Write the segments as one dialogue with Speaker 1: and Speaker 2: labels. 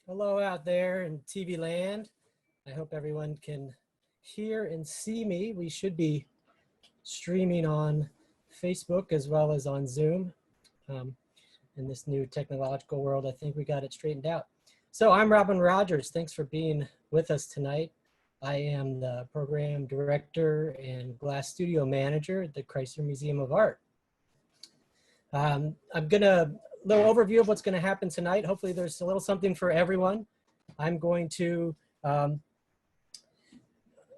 Speaker 1: Hello out there in TV land. I hope everyone can hear and see me. We should be streaming on Facebook as well as on Zoom. In this new technological world, I think we got it straightened out. So I'm Robin Rogers. Thanks for being with us tonight. I am the program director and glass studio manager at the Chrysler Museum of Art. I'm gonna little overview of what's going to happen tonight. Hopefully there's a little something for everyone. I'm going to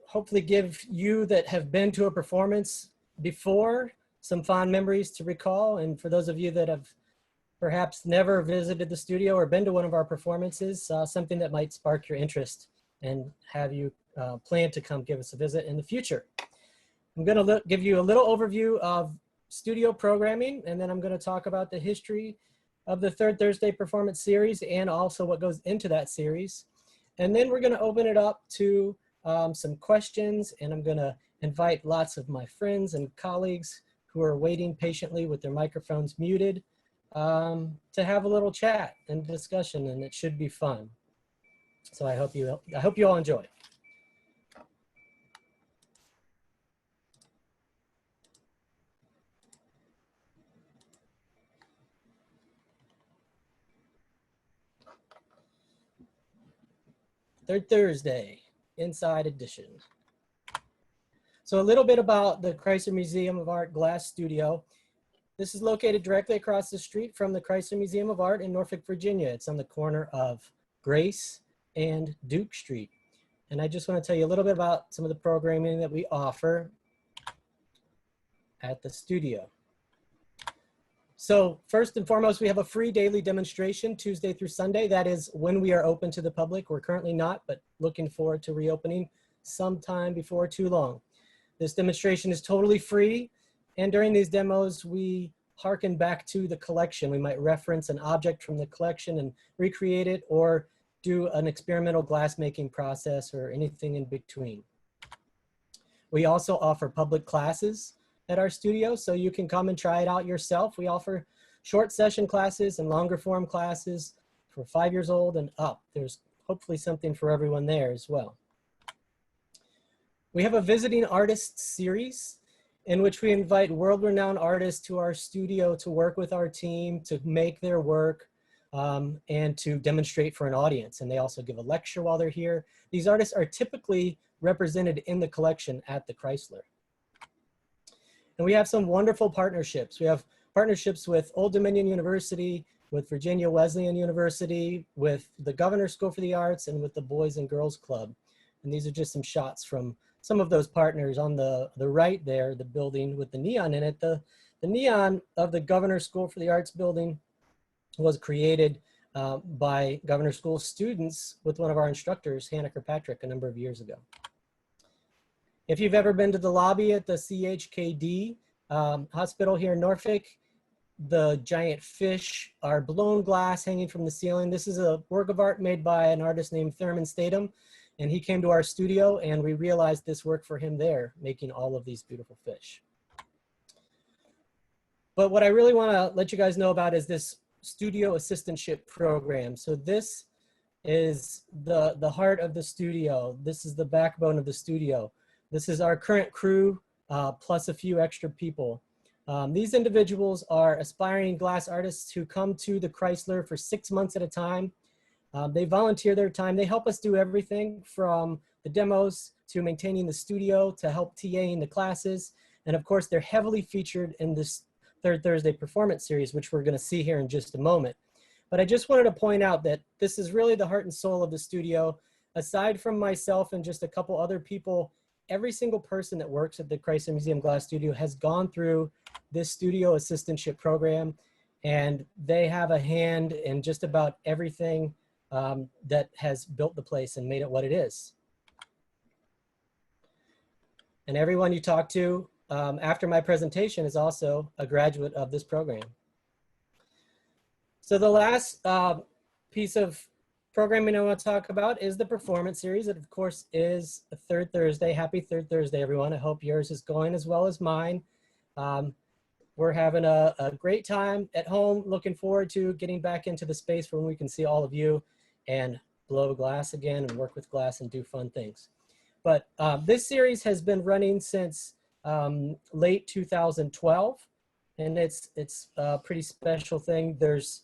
Speaker 1: hopefully give you that have been to a performance before some fond memories to recall. And for those of you that have perhaps never visited the studio or been to one of our performances, something that might spark your interest and have you plan to come give us a visit in the future. I'm going to give you a little overview of studio programming, and then I'm going to talk about the history of the Third Thursday Performance Series and also what goes into that series. And then we're going to open it up to some questions, and I'm going to invite lots of my friends and colleagues who are waiting patiently with their microphones muted to have a little chat and discussion, and it should be fun. So I hope you all enjoy. Third Thursday, Inside Edition. So a little bit about the Chrysler Museum of Art Glass Studio. This is located directly across the street from the Chrysler Museum of Art in Norfolk, Virginia. It's on the corner of Grace and Duke Street. And I just want to tell you a little bit about some of the programming that we offer at the studio. So first and foremost, we have a free daily demonstration Tuesday through Sunday. That is when we are open to the public. We're currently not, but looking forward to reopening sometime before too long. This demonstration is totally free. And during these demos, we harken back to the collection. We might reference an object from the collection and recreate it, or do an experimental glassmaking process or anything in between. We also offer public classes at our studio, so you can come and try it out yourself. We offer short session classes and longer form classes for 5 years old and up. There's hopefully something for everyone there as well. We have a visiting artists series in which we invite world-renowned artists to our studio to work with our team, to make their work, and to demonstrate for an audience. And they also give a lecture while they're here. These artists are typically represented in the collection at the Chrysler. And we have some wonderful partnerships. We have partnerships with Old Dominion University, with Virginia Wesleyan University, with the Governor's School for the Arts, and with the Boys and Girls Club. And these are just some shots from some of those partners. On the right there, the building with the neon in it. The neon of the Governor's School for the Arts building was created by Governor's School students with one of our instructors, Hannah Kirkpatrick, a number of years ago. If you've ever been to the lobby at the CHKD hospital here in Norfolk, the giant fish are blown glass hanging from the ceiling. This is a work of art made by an artist named Thurman Statham, and he came to our studio and we realized this worked for him there, making all of these beautiful fish. But what I really want to let you guys know about is this studio assistantship program. So this is the heart of the studio. This is the backbone of the studio. This is our current crew, plus a few extra people. These individuals are aspiring glass artists who come to the Chrysler for 6 months at a time. They volunteer their time. They help us do everything from the demos to maintaining the studio to help TAing the classes. And of course, they're heavily featured in this Third Thursday Performance Series, which we're going to see here in just a moment. But I just wanted to point out that this is really the heart and soul of the studio. Aside from myself and just a couple other people, every single person that works at the Chrysler Museum Glass Studio has gone through this studio assistantship program, and they have a hand in just about everything that has built the place and made it what it is. And everyone you talk to after my presentation is also a graduate of this program. So the last piece of programming I want to talk about is the performance series. It of course is a Third Thursday. Happy Third Thursday, everyone. I hope yours is going as well as mine. We're having a great time at home. Looking forward to getting back into the space when we can see all of you and blow glass again and work with glass and do fun things. But this series has been running since late 2012, and it's a pretty special thing. There's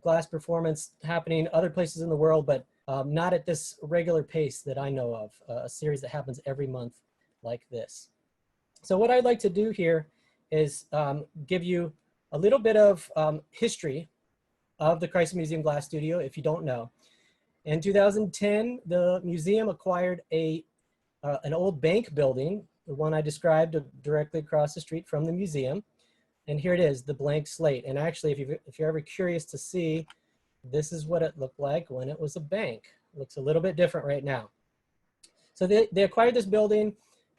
Speaker 1: glass performance happening other places in the world, but not at this regular pace that I know of, a series that happens every month like this. So what I'd like to do here is give you a little bit of history of the Chrysler Museum Glass Studio, if you don't know. In 2010, the museum acquired an old bank building, the one I described directly across the street from the museum. And here it is, the blank slate. And actually, if you're ever curious to see, this is what it looked like when it was a bank. It looks a little bit different right now. So they acquired this building,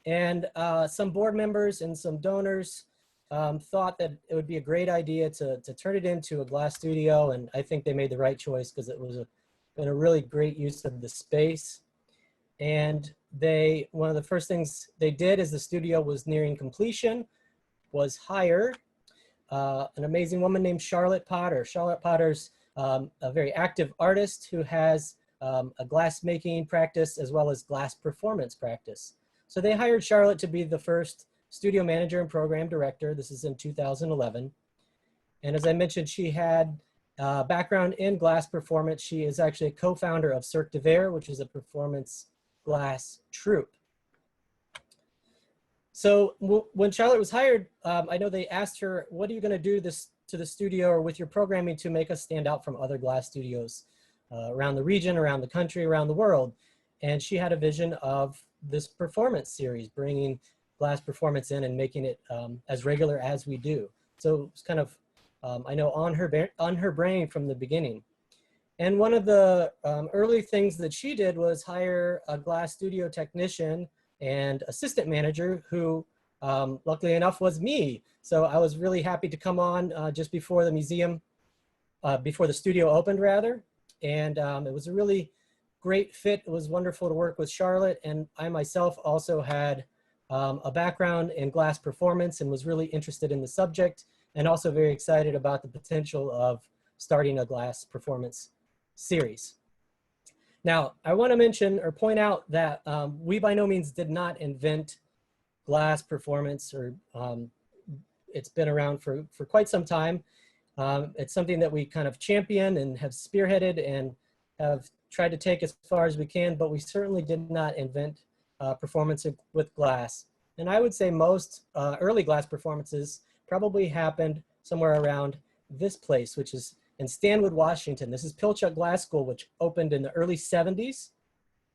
Speaker 1: and some board members and some donors thought that it would be a great idea to turn it into a glass studio. And I think they made the right choice because it was been a really great use of the space. And one of the first things they did as the studio was nearing completion was hire an amazing woman named Charlotte Potter. Charlotte Potter's a very active artist who has a glass making practice as well as glass performance practice. So they hired Charlotte to be the first studio manager and program director. This is in 2011. And as I mentioned, she had background in glass performance. She is actually a co-founder of Cirque de Verre, which is a performance glass troupe. So when Charlotte was hired, I know they asked her, what are you going to do to the studio or with your programming to make us stand out from other glass studios around the region, around the country, around the world? And she had a vision of this performance series, bringing glass performance in and making it as regular as we do. So it's kind of, I know, on her brain from the beginning. And one of the early things that she did was hire a glass studio technician and assistant manager who, luckily enough, was me. So I was really happy to come on just before the museum, before the studio opened, rather. And it was a really great fit. It was wonderful to work with Charlotte. And I myself also had a background in glass performance and was really interested in the subject, and also very excited about the potential of starting a glass performance series. Now, I want to mention or point out that we by no means did not invent glass performance, or it's been around for quite some time. It's something that we kind of champion and have spearheaded and have tried to take as far as we can, but we certainly did not invent performance with glass. And I would say most early glass performances probably happened somewhere around this place, which is in Stanwood, Washington. This is Pilchuk Glass School, which opened in the early 70s.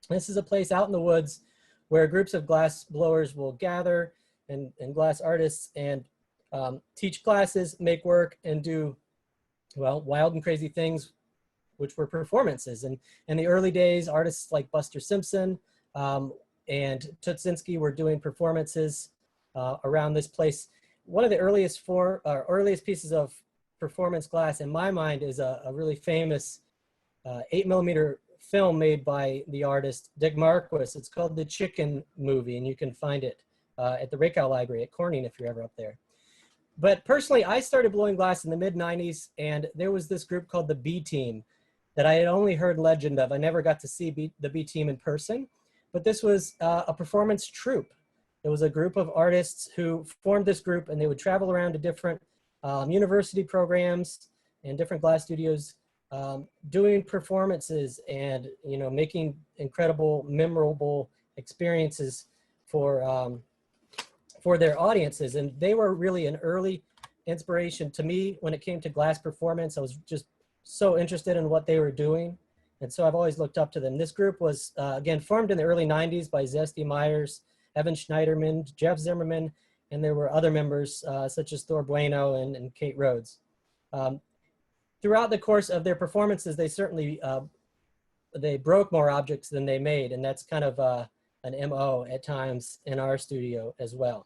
Speaker 1: This is a place out in the woods where groups of glass blowers will gather and glass artists and teach classes, make work, and do, well, wild and crazy things, which were performances. And in the early days, artists like Buster Simpson and Tutsinski were doing performances around this place. One of the earliest pieces of performance glass in my mind is a really famous 8mm film made by the artist Dick Marquis. It's called The Chicken Movie, and you can find it at the Rakow Library at Corning if you're ever up there. But personally, I started blowing glass in the mid-90s, and there was this group called the B Team that I had only heard legend of. I never got to see the B Team in person, but this was a performance troupe. It was a group of artists who formed this group, and they would travel around to different university programs and different glass studios, doing performances and, you know, making incredible, memorable experiences for their audiences. And they were really an early inspiration to me when it came to glass performance. I was just so interested in what they were doing. And so I've always looked up to them. This group was, again, formed in the early 90s by Zesty Myers, Evan Schneiderman, Jeff Zimmerman, and there were other members such as Thor Bueno and Kate Rhodes. Throughout the course of their performances, they certainly, they broke more objects than they made, and that's kind of an MO at times in our studio as well.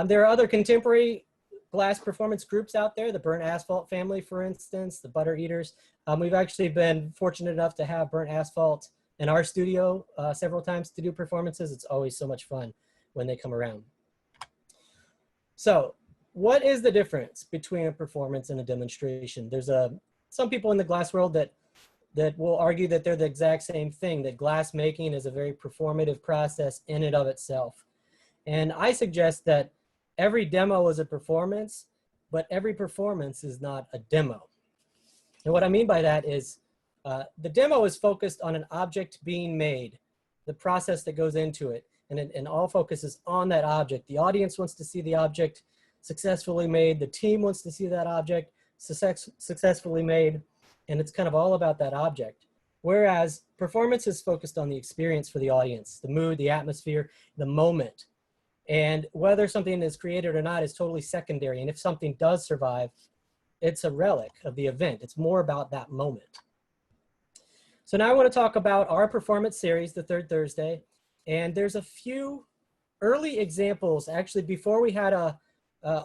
Speaker 1: There are other contemporary glass performance groups out there, the Burnt Asphalt family, for instance, the Butter Eaters. We've actually been fortunate enough to have Burnt Asphalt in our studio several times to do performances. It's always so much fun when they come around. So what is the difference between a performance and a demonstration? There's a some people in the glass world that will argue that they're the exact same thing, that glass making is a very performative process in and of itself. And I suggest that every demo is a performance, but every performance is not a demo. And what I mean by that is the demo is focused on an object being made, the process that goes into it, and all focus is on that object. The audience wants to see the object successfully made. The team wants to see that object successfully made, and it's kind of all about that object. Whereas performance is focused on the experience for the audience, the mood, the atmosphere, the moment. And whether something is created or not is totally secondary. And if something does survive, it's a relic of the event. It's more about that moment. So now I want to talk about our performance series, the third Thursday. And there's a few early examples, actually, before we had a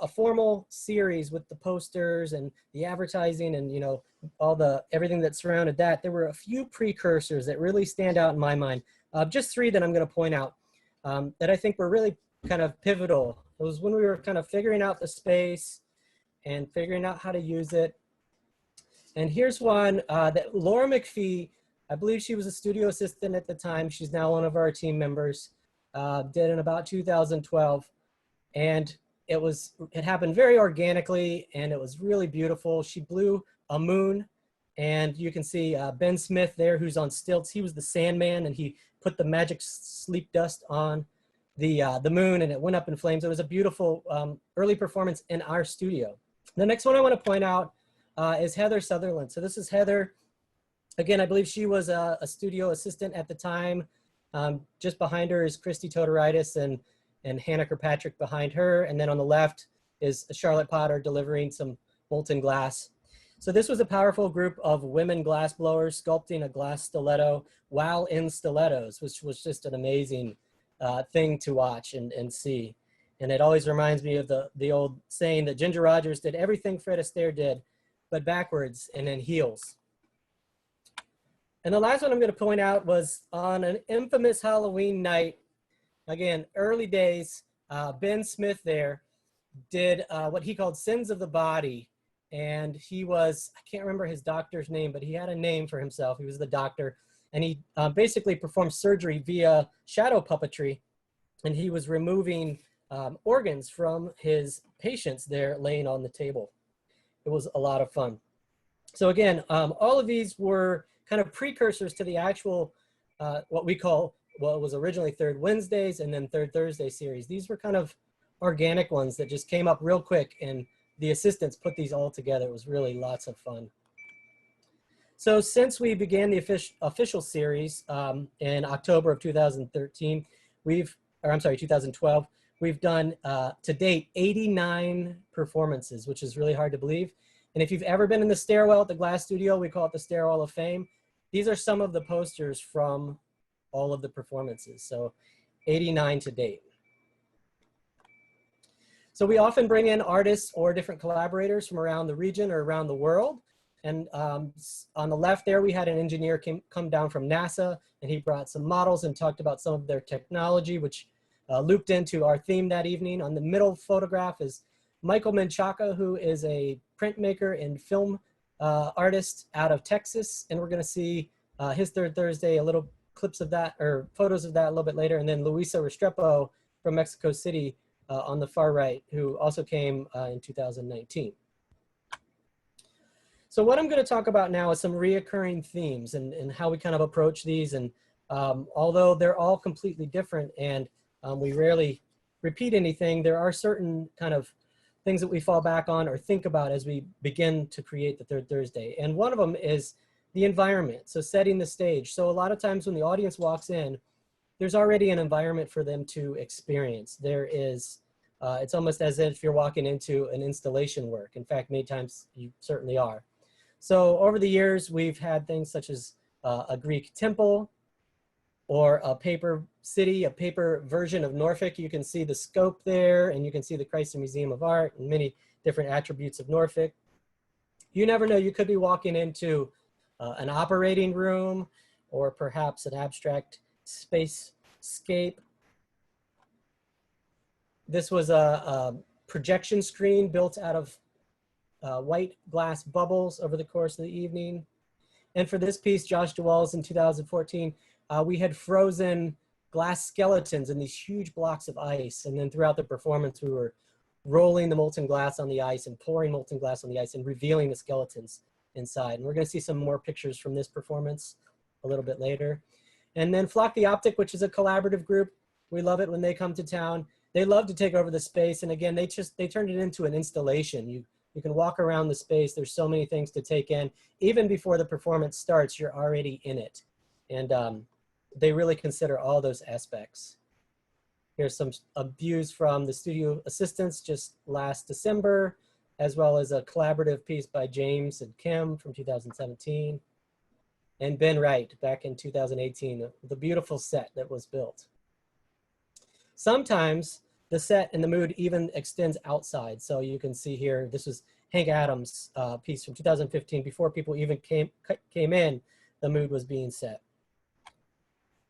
Speaker 1: formal series with the posters and the advertising and, you know, everything that surrounded that. There were a few precursors that really stand out in my mind. Just three that I'm going to point out that I think were really kind of pivotal. It was when we were kind of figuring out the space and figuring out how to use it. And here's one that Laura McPhee, I believe she was a studio assistant at the time. She's now one of our team members, did in about 2012. And it happened very organically, and it was really beautiful. She blew a moon, and you can see Ben Smith there, who's on stilts. He was the Sandman, and he put the magic sleep dust on the moon, and it went up in flames. It was a beautiful early performance in our studio. The next one I want to point out is Heather Sutherland. So this is Heather. Again, I believe she was a studio assistant at the time. Just behind her is Christy Todoritis and Hannah Kirkpatrick behind her. And then on the left is Charlotte Potter delivering some molten glass. So this was a powerful group of women glass blowers sculpting a glass stiletto while in stilettos, which was just an amazing thing to watch and see. And it always reminds me of the old saying that Ginger Rogers did everything Fred Astaire did, but backwards and in heels. And the last one I'm going to point out was on an infamous Halloween night. Again, early days, Ben Smith there did what he called Sins of the Body. And he was, I can't remember his doctor's name, but he had a name for himself. He was the doctor. And he basically performed surgery via shadow puppetry. And he was removing organs from his patients there laying on the table. It was a lot of fun. So again, all of these were kind of precursors to the actual, what was originally Third Wednesdays and then Third Thursday series. These were kind of organic ones that just came up real quick, and the assistants put these all together. It was really lots of fun. So since we began the official series in October of 2013, 2012, we've done to date 89 performances, which is really hard to believe. And if you've ever been in the stairwell at the Glass Studio, we call it the Stairwell of Fame. These are some of the posters from all of the performances. So 89 to date. So we often bring in artists or different collaborators from around the region or around the world. And on the left there, we had an engineer come down from NASA, and he brought some models and talked about some of their technology, which looped into our theme that evening. On the middle photograph is Michael Minchaka, who is a printmaker and film artist out of Texas. And we're going to see his Third Thursday, a little clips of that, or photos of that a little bit later. And then Luisa Restrepo from Mexico City on the far right, who also came in 2019. So what I'm going to talk about now is some reoccurring themes and how we kind of approach these. And although they're all completely different and we rarely repeat anything, there are certain kind of things that we fall back on or think about as we begin to create the Third Thursday. And one of them is the environment, so setting the stage. So a lot of times when the audience walks in, there's already an environment for them to experience. There is, it's almost as if you're walking into an installation work. In fact, many times you certainly are. So over the years, we've had things such as a Greek temple or a paper city, a paper version of Norfolk. You can see the scope there, and you can see the Chrysler Museum of Art and many different attributes of Norfolk. You never know, you could be walking into an operating room or perhaps an abstract spacescape. This was a projection screen built out of white glass bubbles over the course of the evening. And for this piece, Josh DeWalls in 2014, we had frozen glass skeletons in these huge blocks of ice. And then throughout the performance, we were rolling the molten glass on the ice and pouring molten glass on the ice and revealing the skeletons inside. And we're gonna see some more pictures from this performance a little bit later. And then Flock the Optic, which is a collaborative group. We love it when they come to town. They love to take over the space. And again, they turned it into an installation. You can walk around the space. There's so many things to take in. Even before the performance starts, you're already in it. And they really consider all those aspects. Here's some views from the studio assistants just last December, as well as a collaborative piece by James and Kim from 2017. And Ben Wright back in 2018, the beautiful set that was built. Sometimes the set and the mood even extends outside. So you can see here, this was Hank Adams' piece from 2015. Before people even came in, the mood was being set.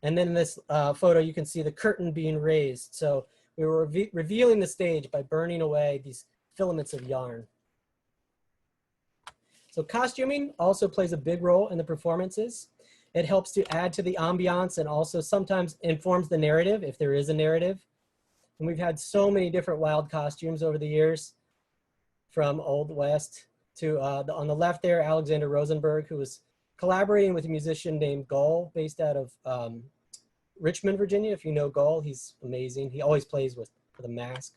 Speaker 1: And then in this photo, you can see the curtain being raised. So we were revealing the stage by burning away these filaments of yarn. So costuming also plays a big role in the performances. It helps to add to the ambiance and also sometimes informs the narrative if there is a narrative. And we've had so many different wild costumes over the years, from Old West to on the left there, Alexander Rosenberg, who was collaborating with a musician named Gull, based out of Richmond, Virginia. If you know Gull, he's amazing. He always plays with a mask.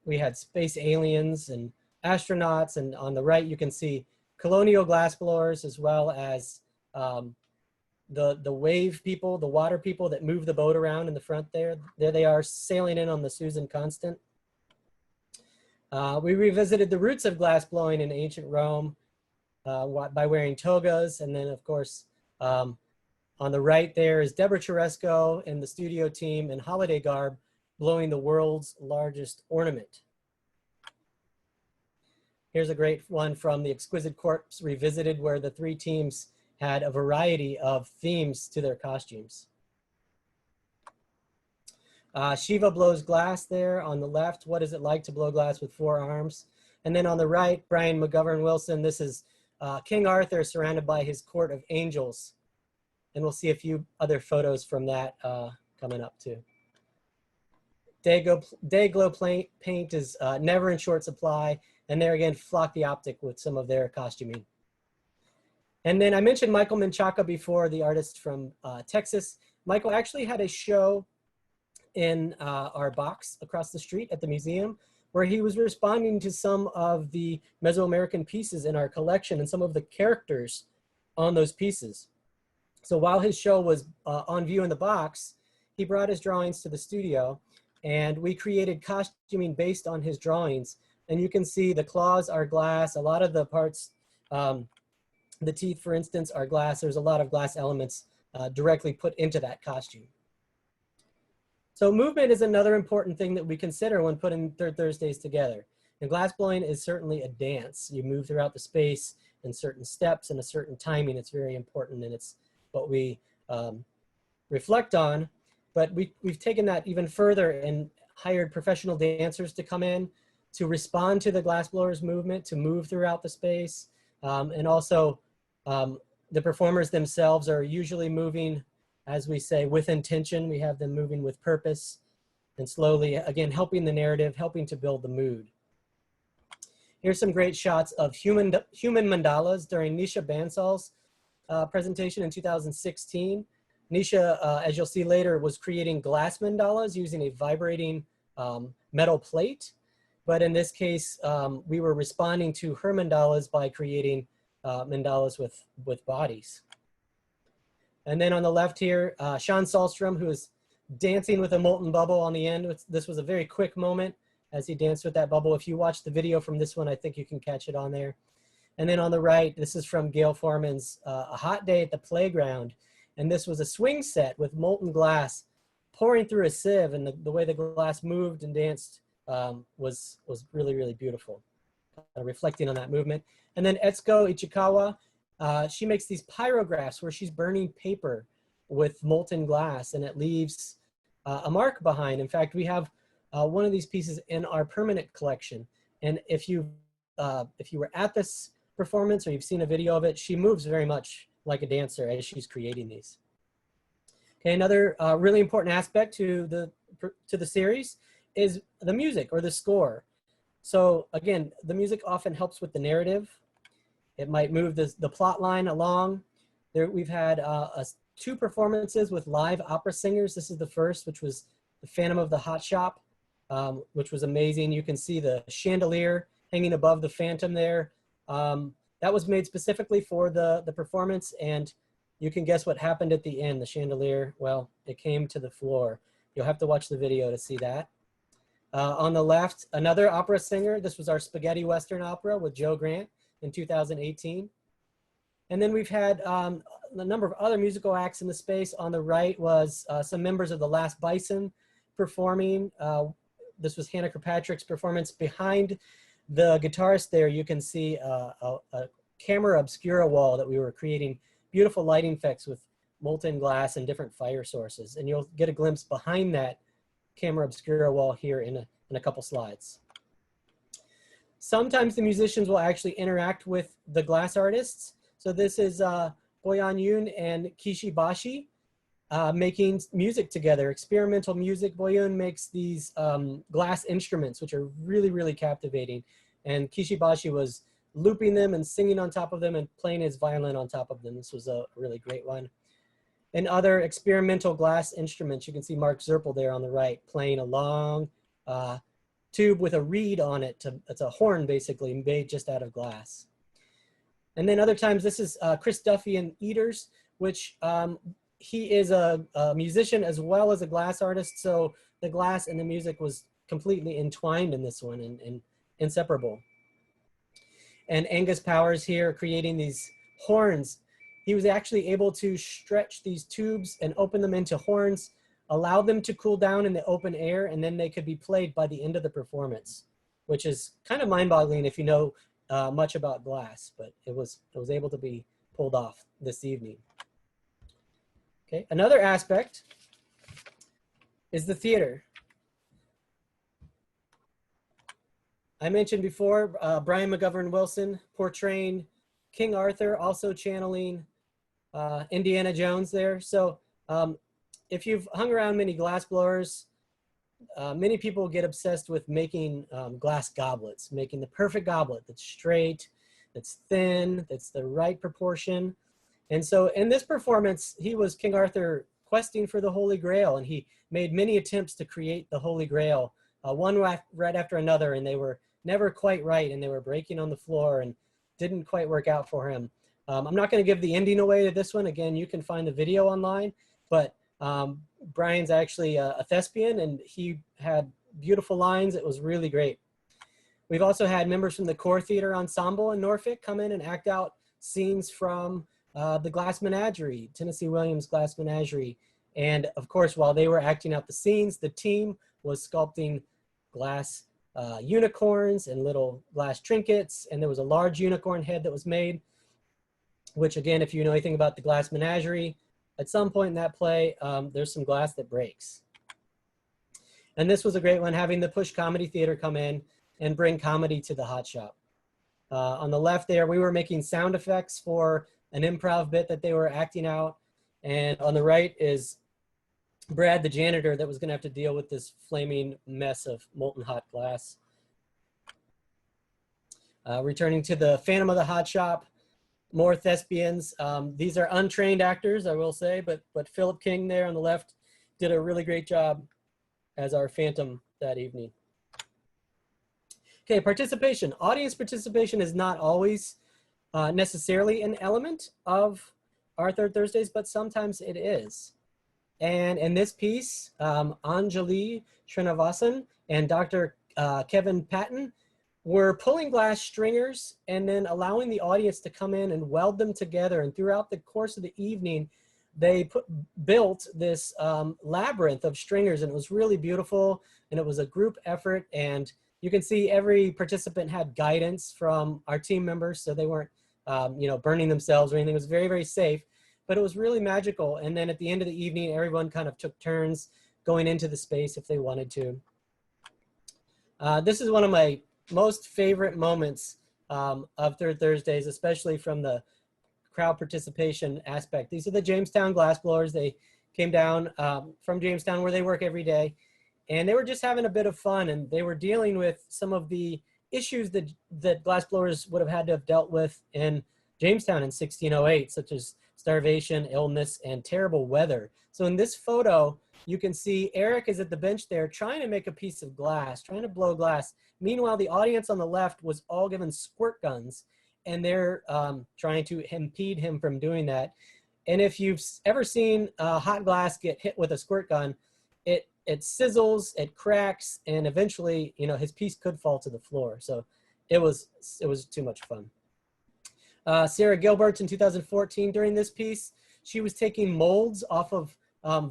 Speaker 1: We had space aliens and astronauts, and on the right you can see colonial glassblowers, as well as the wave people, the water people that move the boat around in the front there. There they are sailing in on the Susan Constant. We revisited the roots of glassblowing in ancient Rome by wearing togas. And then of course, on the right there is Deborah Cheresco and the studio team in holiday garb blowing the world's largest ornament. Here's a great one from the Exquisite Corpse Revisited, where the three teams had a variety of themes to their costumes. Shiva blows glass there on the left. What is it like to blow glass with 4 arms? And then on the right, Brian McGovern Wilson, this is King Arthur surrounded by his court of angels. And we'll see a few other photos from that coming up too. Dayglow paint is never in short supply. And there again, Flock the Optic with some of their costuming. And then I mentioned Michael Minchaka before, the artist from Texas. Michael actually had a show in our box across the street at the museum, where he was responding to some of the Mesoamerican pieces in our collection and some of the characters on those pieces. So while his show was on view in the box, he brought his drawings to the studio, and we created costuming based on his drawings. And you can see the claws are glass. A lot of the parts, the teeth, for instance, are glass. There's a lot of glass elements directly put into that costume. So movement is another important thing that we consider when putting Third Thursdays together. And glassblowing is certainly a dance. You move throughout the space in certain steps and a certain timing. It's very important, and it's what we reflect on. But we've taken that even further and hired professional dancers to come in to respond to the glassblowers' movement, to move throughout the space. And also the performers themselves are usually moving, as we say, with intention. We have them moving with purpose and slowly, again, helping the narrative, helping to build the mood. Here's some great shots of human mandalas during Nisha Bansaw's presentation in 2016. Nisha, as you'll see later, was creating glass mandalas using a vibrating metal plate. But in this case, we were responding to her mandalas by creating mandalas with bodies. And then on the left here, Sean Sahlstrom, who is dancing with a molten bubble on the end. This was a very quick moment as he danced with that bubble. If you watch the video from this one, I think you can catch it on there. And then on the right, this is from Gail Foreman's A Hot Day at the Playground. And this was a swing set with molten glass pouring through a sieve, and the way the glass moved and danced was really, really beautiful, reflecting on that movement. And then Etsuko Ichikawa, she makes these pyrographs where she's burning paper with molten glass, and it leaves a mark behind. In fact, we have one of these pieces in our permanent collection. And if you've if you were at this performance or you've seen a video of it, she moves very much like a dancer as she's creating these. Okay, another really important aspect to the series is the music or the score. So again, the music often helps with the narrative. It might move the plot line along. We've had 2 performances with live opera singers. This is the first, which was The Phantom of the Hot Shop, which was amazing. You can see the chandelier hanging above the Phantom there. That was made specifically for the performance, and you can guess what happened at the end. The chandelier, well, it came to the floor. You'll have to watch the video to see that. On the left, another opera singer. This was our Spaghetti Western opera with Joe Grant in 2018. And then we've had a number of other musical acts in the space. On the right was some members of the Last Bison performing. This was Hannah Kirkpatrick's performance. Behind the guitarist there, you can see a camera obscura wall that we were creating beautiful lighting effects with molten glass and different fire sources. And you'll get a glimpse behind that camera obscura wall here in a couple slides. Sometimes the musicians will actually interact with the glass artists. So this is Boyan Yoon and Kishi Bashi making music together, experimental music. Boyan makes these glass instruments, which are really, really captivating. And Kishi Bashi was looping them and singing on top of them and playing his violin on top of them. This was a really great one. And other experimental glass instruments, you can see Mark Zerpel there on the right, playing a long tube with a reed on it. It's a horn, basically, made just out of glass. And then other times, this is Chris Duffy and Eaters, which he is a musician as well as a glass artist. So the glass and the music was completely entwined in this one and inseparable. And Angus Powers here creating these horns. He was actually able to stretch these tubes and open them into horns, allow them to cool down in the open air, and then they could be played by the end of the performance, which is kind of mind-boggling if you know much about glass, but it was able to be pulled off this evening. Okay, another aspect is the theater. I mentioned before, Brian McGovern Wilson portraying King Arthur, also channeling Indiana Jones there. So if you've hung around many glass blowers, many people get obsessed with making glass goblets, making the perfect goblet that's straight, that's thin, that's the right proportion. And so in this performance, he was King Arthur questing for the Holy Grail, and he made many attempts to create the Holy Grail, one right after another, and they were never quite right, and they were breaking on the floor and didn't quite work out for him. I'm not going to give the ending away to this one. Again, you can find the video online, but Brian's actually a thespian, and he had beautiful lines. It was really great. We've also had members from the Core Theater Ensemble in Norfolk come in and act out scenes from the Glass Menagerie, Tennessee Williams Glass Menagerie. And of course, while they were acting out the scenes, the team was sculpting glass unicorns and little glass trinkets. And there was a large unicorn head that was made, which again, if you know anything about the Glass Menagerie, at some point in that play, there's some glass that breaks. And this was a great one, having the Push Comedy Theater come in and bring comedy to the hot shop. On the left there, we were making sound effects for an improv bit that they were acting out. And on the right is Brad, the janitor, that was gonna have to deal with this flaming mess of molten hot glass. Returning to the Phantom of the Hot Shop, more thespians. These are untrained actors, I will say, but Philip King there on the left did a really great job as our Phantom that evening. Okay, participation. Audience participation is not always necessarily an element of our Third Thursdays, but sometimes it is. And in this piece, Anjali Srinivasan and Dr. Kevin Patton were pulling glass stringers and then allowing the audience to come in and weld them together. And throughout the course of the evening, they built this labyrinth of stringers, and it was really beautiful, and it was a group effort. And you can see every participant had guidance from our team members, so they weren't you know, burning themselves or anything. It was very, very safe, but it was really magical. And then at the end of the evening, everyone kind of took turns going into the space if they wanted to. This is one of my most favorite moments of Third Thursdays, especially from the crowd participation aspect. These are the Jamestown glassblowers. They came down from Jamestown, where they work every day, and they were just having a bit of fun, and they were dealing with some of the issues that glassblowers would have had to have dealt with in Jamestown in 1608, such as starvation, illness, and terrible weather. So in this photo, you can see Eric is at the bench there trying to make a piece of glass, trying to blow glass. Meanwhile, the audience on the left was all given squirt guns, and they're trying to impede him from doing that. And if you've ever seen hot glass get hit with a squirt gun, it sizzles, it cracks, and eventually, you know, his piece could fall to the floor. So it was too much fun. Sarah Gilbert in 2014, during this piece, she was taking molds off of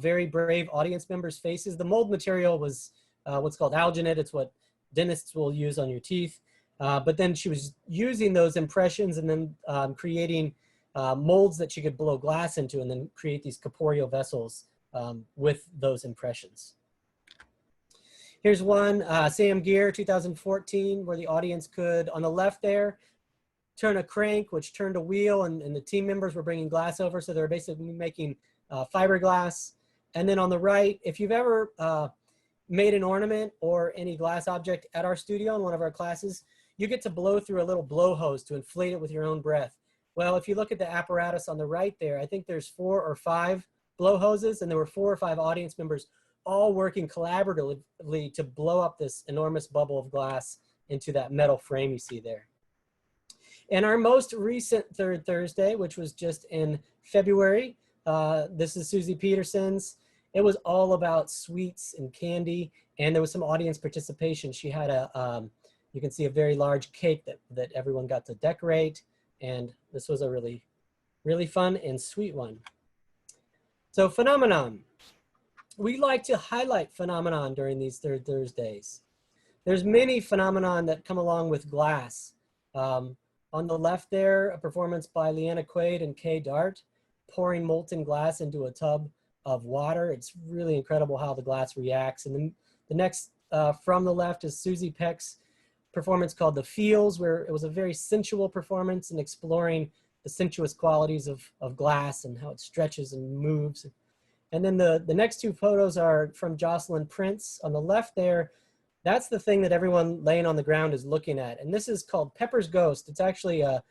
Speaker 1: very brave audience members' faces. The mold material was what's called alginate. It's what dentists will use on your teeth. But then she was using those impressions and then creating molds that she could blow glass into and then create these corporeal vessels with those impressions. Here's one, Sam Gear, 2014, where the audience could, on the left there, turn a crank, which turned a wheel, and the team members were bringing glass over, so they were basically making fiberglass. And then on the right, if you've ever made an ornament or any glass object at our studio in one of our classes, you get to blow through a little blow hose to inflate it with your own breath. Well, if you look at the apparatus on the right there, I think there's 4 or 5 blow hoses, and there were 4 or 5 audience members all working collaboratively to blow up this enormous bubble of glass into that metal frame you see there. And our most recent Third Thursday, which was just in February, this is Susie Peterson's. It was all about sweets and candy, and there was some audience participation. She had a, you can see a very large cake that everyone got to decorate, and this was a really, really fun and sweet one. So phenomenon. We like to highlight phenomenon during these Third Thursdays. There's many phenomenon that come along with glass. On the left there, a performance by Leanna Quaid and Kay Dart, pouring molten glass into a tub of water. It's really incredible how the glass reacts. And then the next from the left is Susie Peck's performance called The Feels, where it was a very sensual performance and exploring the sensuous qualities of glass and how it stretches and moves. And then the next 2 photos are from Jocelyn Prince. On the left there, that's the thing that everyone laying on the ground is looking at. And this is called Pepper's Ghost. It's actually a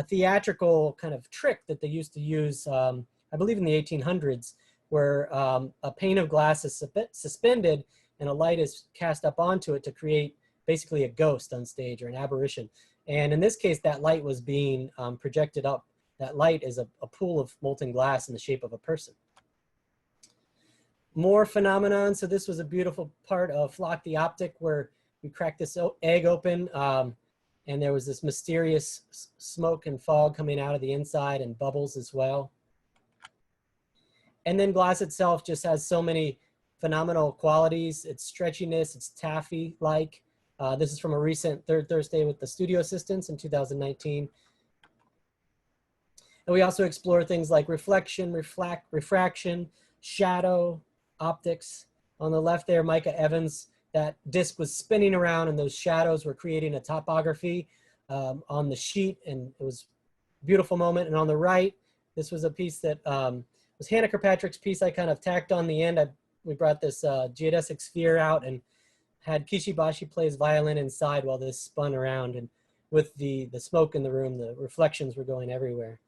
Speaker 1: theatrical kind of trick that they used to use, I believe in the 1800s, where a pane of glass is suspended and a light is cast up onto it to create basically a ghost on stage or an apparition. And in this case, that light was being projected up. That light is a pool of molten glass in the shape of a person. More phenomenon. So this was a beautiful part of Flock the Optic, where we cracked this egg open and there was this mysterious smoke and fog coming out of the inside and bubbles as well. And then glass itself just has so many phenomenal qualities. Its stretchiness, it's taffy-like. This is from a recent Third Thursday with the studio assistants in 2019. And we also explore things like reflection, refraction, shadow, optics. On the left there, Micah Evans, that disc was spinning around and those shadows were creating a topography on the sheet, and it was a beautiful moment. And on the right, this was a piece that was Hannah Kirkpatrick's piece. I kind of tacked on the end. We brought this geodesic sphere out and had Kishibashi plays violin inside while this spun around, and with the smoke in the room, the reflections were going everywhere.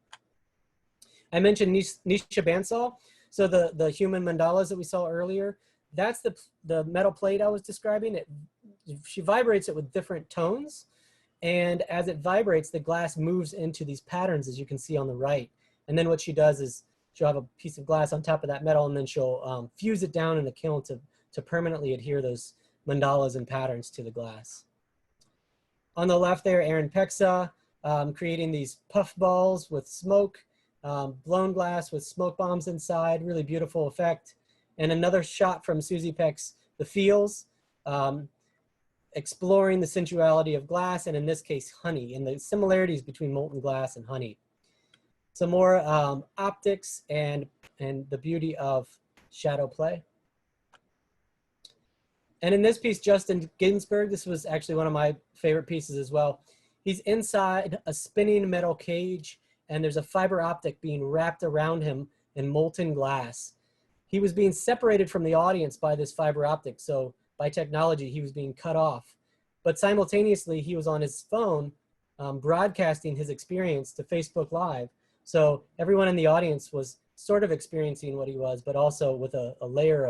Speaker 1: I mentioned Nisha Bandsaw. So the human mandalas that we saw earlier, that's the metal plate I was describing. She vibrates it with different tones, and as it vibrates, the glass moves into these patterns, as you can see on the right. And then what she does is she'll have a piece of glass on top of that metal, and then she'll fuse it down in the kiln to permanently adhere those mandalas and patterns to the glass. On the left there, Aaron Pexa creating these puff balls with smoke. Blown glass with smoke bombs inside, really beautiful effect. And another shot from Susie Peck's The Feels, exploring the sensuality of glass, and in this case, honey, and the similarities between molten glass and honey. Some more optics and the beauty of shadow play. And in this piece, Justin Ginsburg, this was actually one of my favorite pieces as well. He's inside a spinning metal cage, and there's a fiber optic being wrapped around him in molten glass. He was being separated from the audience by this fiber optic, so by technology, he was being cut off. But simultaneously, he was on his phone broadcasting his experience to Facebook Live. So everyone in the audience was sort of experiencing what he was, but also with a layer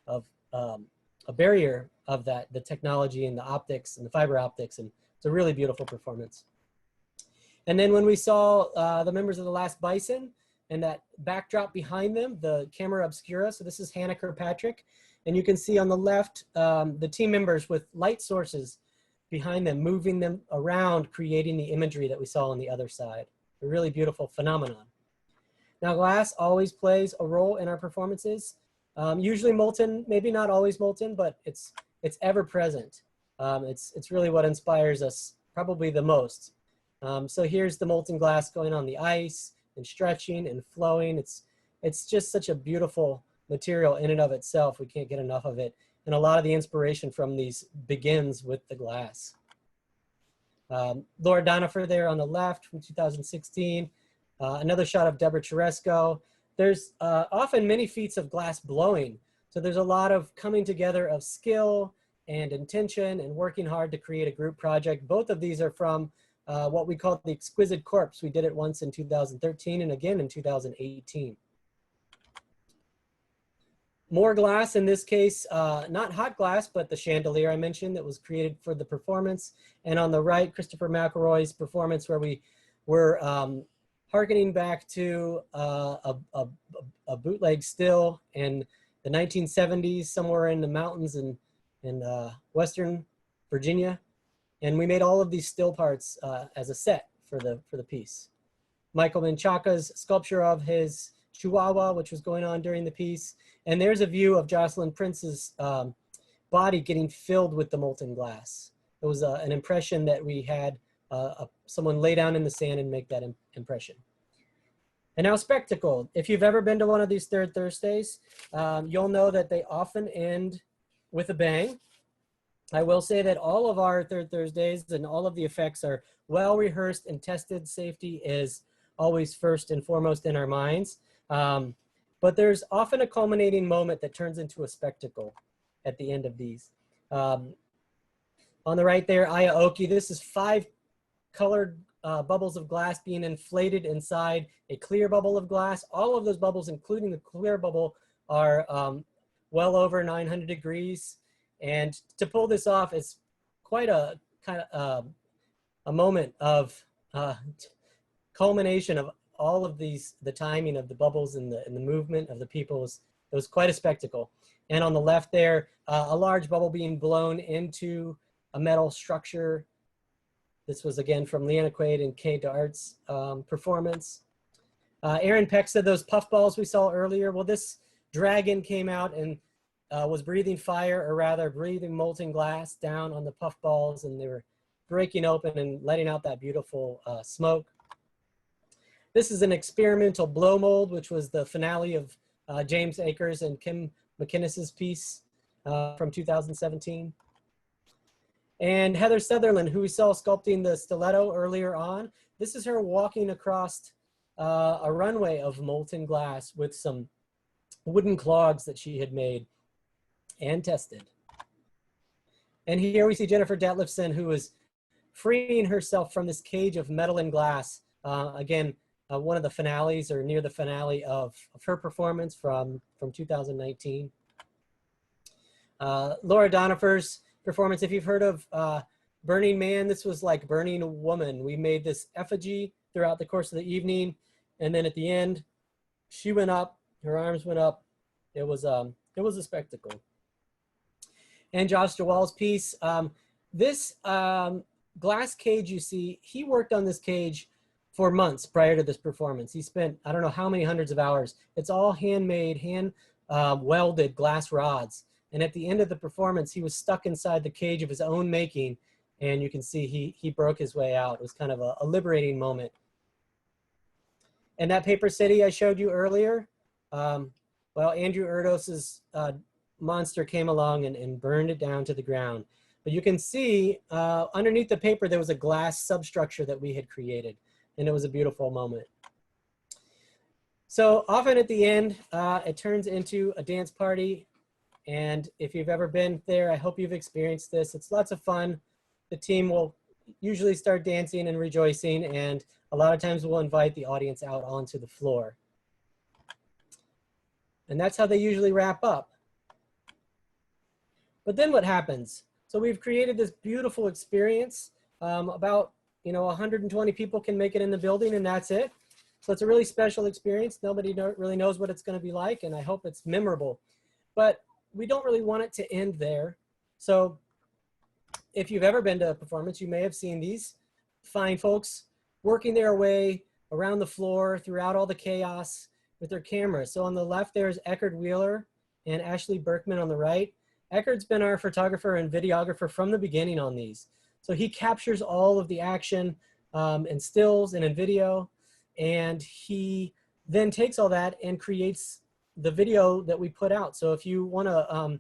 Speaker 1: of a barrier of that, the technology and the optics and the fiber optics, and it's a really beautiful performance. And then when we saw the members of the Last Bison and that backdrop behind them, the camera obscura, so this is Hannah Kirkpatrick, and you can see on the left the team members with light sources behind them, moving them around, creating the imagery that we saw on the other side. A really beautiful phenomenon. Now, glass always plays a role in our performances. Usually molten, maybe not always molten, but it's ever present. It's really what inspires us probably the most. So here's the molten glass going on the ice and stretching and flowing. It's just such a beautiful material in and of itself. We can't get enough of it. And a lot of the inspiration from these begins with the glass. Laura Donifer there on the left from 2016. Another shot of Deborah Cheresco. There's often many feats of glass blowing. So there's a lot of coming together of skill and intention and working hard to create a group project. Both of these are from what we call the Exquisite Corpse. We did it once in 2013 and again in 2018. More glass, in this case, not hot glass, but the chandelier I mentioned that was created for the performance. And on the right, Christopher McElroy's performance, where we were hearkening back to a bootleg still in the 1970s, somewhere in the mountains in Western Virginia. And we made all of these still parts as a set for the piece. Michael Minchaka's sculpture of his Chihuahua, which was going on during the piece. And there's a view of Jocelyn Prince's body getting filled with the molten glass. It was an impression that we had someone lay down in the sand and make that impression. And now spectacle. If you've ever been to one of these Third Thursdays, you'll know that they often end with a bang. I will say that all of our Third Thursdays and all of the effects are well rehearsed and tested. Safety is always first and foremost in our minds. But there's often a culminating moment that turns into a spectacle at the end of these. On the right there, Ayaoki, this is 5 colored bubbles of glass being inflated inside a clear bubble of glass. All of those bubbles, including the clear bubble, are well over 900 degrees. And to pull this off is quite a kind of a moment of culmination of all of these, the timing of the bubbles and the movement of the people. It was quite a spectacle. And on the left there, a large bubble being blown into a metal structure. This was again from Leanna Quaid and Kay Dart's performance. Aaron Peck said those puffballs we saw earlier, well, this dragon came out and was breathing fire, or rather breathing molten glass down on the puffballs, and they were breaking open and letting out that beautiful smoke. This is an experimental blow mold, which was the finale of James Akers and Kim McInnes's piece from 2017. And Heather Sutherland, who we saw sculpting the stiletto earlier on, this is her walking across a runway of molten glass with some wooden clogs that she had made and tested. And here we see Jennifer Detliffson, who is freeing herself from this cage of metal and glass. Again, one of the finales, or near the finale of her performance from 2019. Laura Donifer's performance, if you've heard of Burning Man, this was like Burning a Woman. We made this effigy throughout the course of the evening, and then at the end, she went up, her arms went up. It was a spectacle. And Josh Jawal's piece, this glass cage you see, he worked on this cage for months prior to this performance. He spent, I don't know how many hundreds of hours. It's all handmade, hand welded glass rods. And at the end of the performance, he was stuck inside the cage of his own making. And you can see he broke his way out. It was kind of a liberating moment. And that Paper City I showed you earlier, well, Andrew Erdos's monster came along and burned it down to the ground. But you can see underneath the paper, there was a glass substructure that we had created, and it was a beautiful moment. So often at the end, it turns into a dance party. And if you've ever been there, I hope you've experienced this. It's lots of fun. The team will usually start dancing and rejoicing, and a lot of times we'll invite the audience out onto the floor. And that's how they usually wrap up. But then what happens? So we've created this beautiful experience. About 120 people can make it in the building, and that's it. So it's a really special experience. Nobody really knows what it's going to be like, and I hope it's memorable. But we don't really want it to end there. So if you've ever been to a performance, you may have seen these fine folks working their way around the floor throughout all the chaos with their cameras. So on the left, there's Eckerd Wheeler and Ashley Berkman on the right. Eckerd's been our photographer and videographer from the beginning on these. So he captures all of the action in stills and in video. And he then takes all that and creates the video that we put out. So if you want to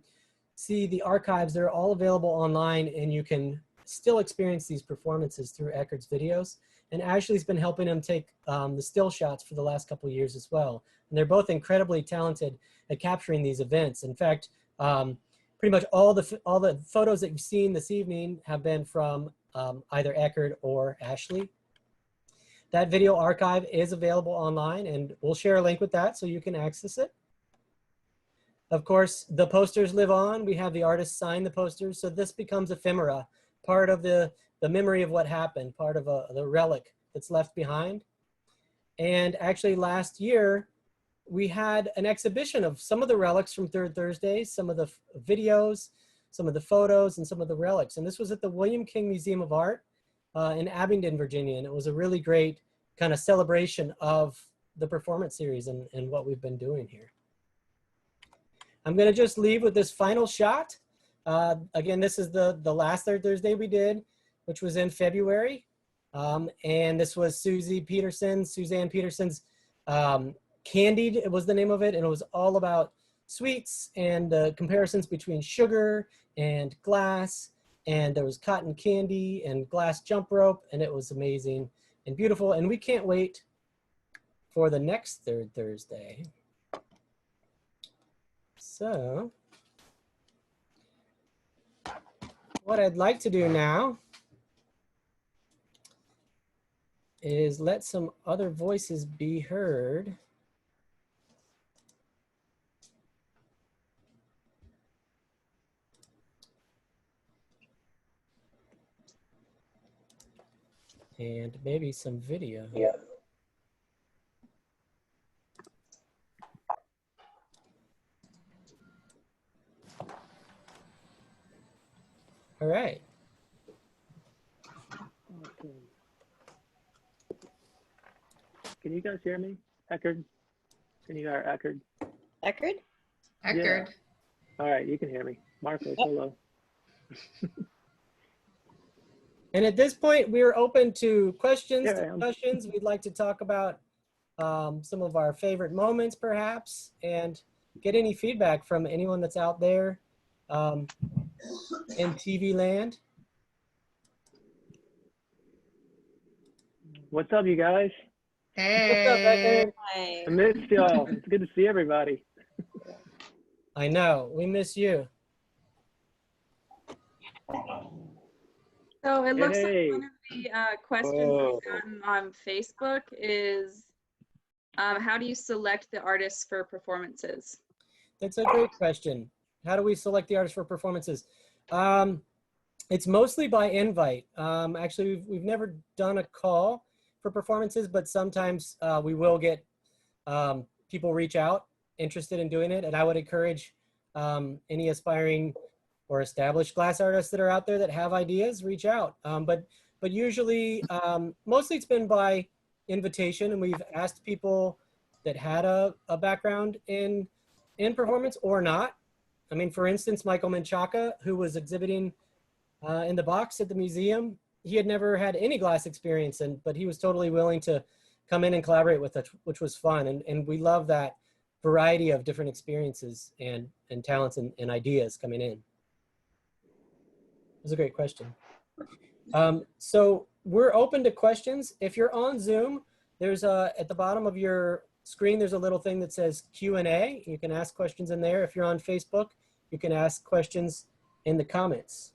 Speaker 1: see the archives, they're all available online, and you can still experience these performances through Eckerd's videos. And Ashley's been helping him take the still shots for the last couple of years as well. And they're both incredibly talented at capturing these events. In fact, pretty much all the photos that you've seen this evening have been from either Eckerd or Ashley. That video archive is available online, and we'll share a link with that so you can access it. Of course, the posters live on. We have the artists sign the posters, so this becomes ephemera, part of the memory of what happened, part of the relic that's left behind. And actually last year, we had an exhibition of some of the relics from Third Thursday, some of the videos, some of the photos, and some of the relics. And this was at the William King Museum of Art in Abingdon, Virginia. And it was a really great kind of celebration of the performance series and what we've been doing here. I'm gonna just leave with this final shot. Again, this is the last Third Thursday we did, which was in February. And this was Suzanne Peterson's Candied, it was the name of it. And it was all about sweets and comparisons between sugar and glass. And there was cotton candy and glass jump rope, and it was amazing and beautiful. And we can't wait for the next Third Thursday. So what I'd like to do now is let some other voices be heard. And maybe some video.
Speaker 2: Yeah.
Speaker 1: All right.
Speaker 2: Okay. Can you guys hear me? Eckerd? Can you hear Eckerd?
Speaker 3: Eckerd?
Speaker 4: Eckerd.
Speaker 2: Yeah. All right, you can hear me. Marcos, hello.
Speaker 1: And at this point, we're open to questions,
Speaker 2: Here I am.
Speaker 1: discussions. We'd like to talk about some of our favorite moments, perhaps, and get any feedback from anyone that's out there in TV land.
Speaker 2: What's up, you guys?
Speaker 4: Hey.
Speaker 3: Hi.
Speaker 2: I missed y'all. It's good to see everybody.
Speaker 1: I know, we miss you.
Speaker 5: So it looks
Speaker 2: Hey.
Speaker 5: like one of the questions
Speaker 2: Whoa.
Speaker 5: we've gotten on Facebook is, how do you select the artists for performances?
Speaker 1: That's a great question. How do we select the artists for performances? It's mostly by invite. Actually, we've never done a call for performances, but sometimes we will get people reach out interested in doing it. And I would encourage any aspiring or established glass artists that are out there that have ideas, reach out. But usually, mostly it's been by invitation, and we've asked people that had a background in performance or not. I mean, for instance, Michael Minchaka, who was exhibiting in the box at the museum, he had never had any glass experience, but he was totally willing to come in and collaborate with us, which was fun. And we love that variety of different experiences and talents and ideas coming in. That's a great question. So we're open to questions. If you're on Zoom, there's at the bottom of your screen, there's a little thing that says Q&A. You can ask questions in there. If you're on Facebook, you can ask questions in the comments.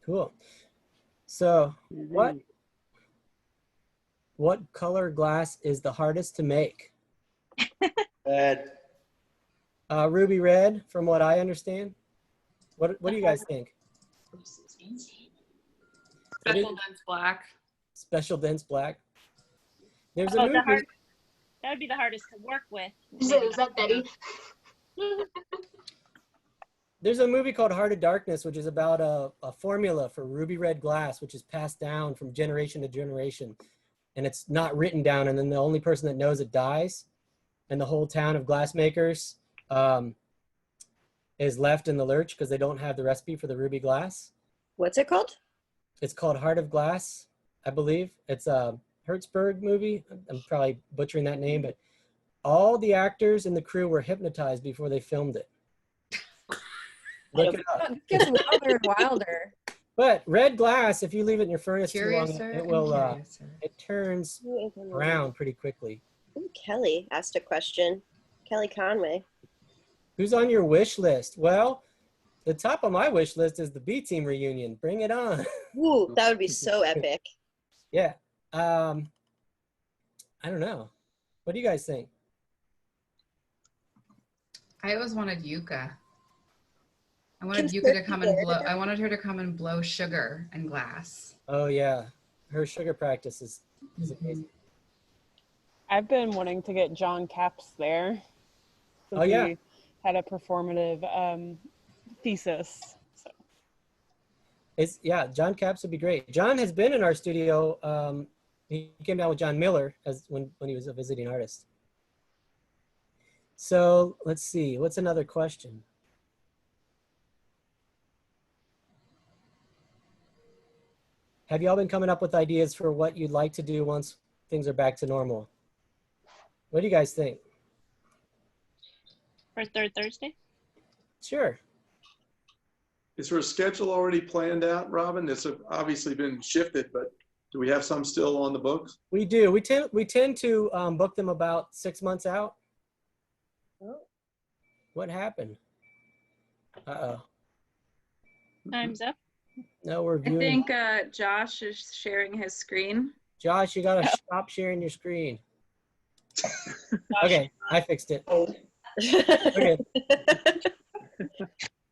Speaker 1: Cool. So what color glass is the hardest to make?
Speaker 3: Red.
Speaker 1: Ruby red, from what I understand. What do you guys think?
Speaker 6: Special dense black.
Speaker 1: Special dense black. There's a
Speaker 7: Oh,
Speaker 1: movie.
Speaker 7: that would be the hardest to work with.
Speaker 8: Is that Betty?
Speaker 1: There's a movie called Heart of Darkness, which is about a formula for ruby red glass, which is passed down from generation to generation. And it's not written down, and then the only person that knows it dies. And the whole town of glassmakers is left in the lurch because they don't have the recipe for the ruby glass.
Speaker 9: What's it called?
Speaker 1: It's called Heart of Glass, I believe. It's a Hertzberg movie. I'm probably butchering that name, but all the actors and the crew were hypnotized before they filmed it. Look it up.
Speaker 9: It gets wilder and wilder.
Speaker 1: But red glass, if you leave it in your furnace too long,
Speaker 4: Curiouser
Speaker 1: it
Speaker 4: and
Speaker 1: will
Speaker 4: curiouser.
Speaker 1: it turns brown pretty quickly.
Speaker 9: Ooh, Kelly asked a question. Kelly Conway.
Speaker 1: Who's on your wish list? Well, the top of my wish list is the B Team reunion. Bring it on.
Speaker 9: Ooh, that would be so epic.
Speaker 1: Yeah. I don't know. What do you guys think?
Speaker 4: I always wanted Yuka. I wanted Yuka to come and blow. I wanted her to come and blow sugar and glass.
Speaker 1: Oh yeah, her sugar practice is amazing.
Speaker 10: I've been wanting to get John Capps there.
Speaker 1: Oh, yeah.
Speaker 10: He had a performative thesis. So.
Speaker 1: Yeah, John Capps would be great. John has been in our studio. He came down with John Miller when he was a visiting artist. So let's see, what's another question? Have y'all been coming up with ideas for what you'd like to do once things are back to normal? What do you guys think?
Speaker 7: For third Thursday?
Speaker 1: Sure.
Speaker 3: Is there a schedule already planned out, Robin? It's obviously been shifted, but do we have some still on the books?
Speaker 1: We do. We tend to book them about 6 months out.
Speaker 9: Oh.
Speaker 1: What happened? Uh-oh.
Speaker 7: Time's up.
Speaker 1: No, we're
Speaker 5: I
Speaker 1: viewing.
Speaker 5: think Josh is sharing his screen.
Speaker 1: Josh, you gotta stop sharing your screen. Okay, I fixed it. Okay.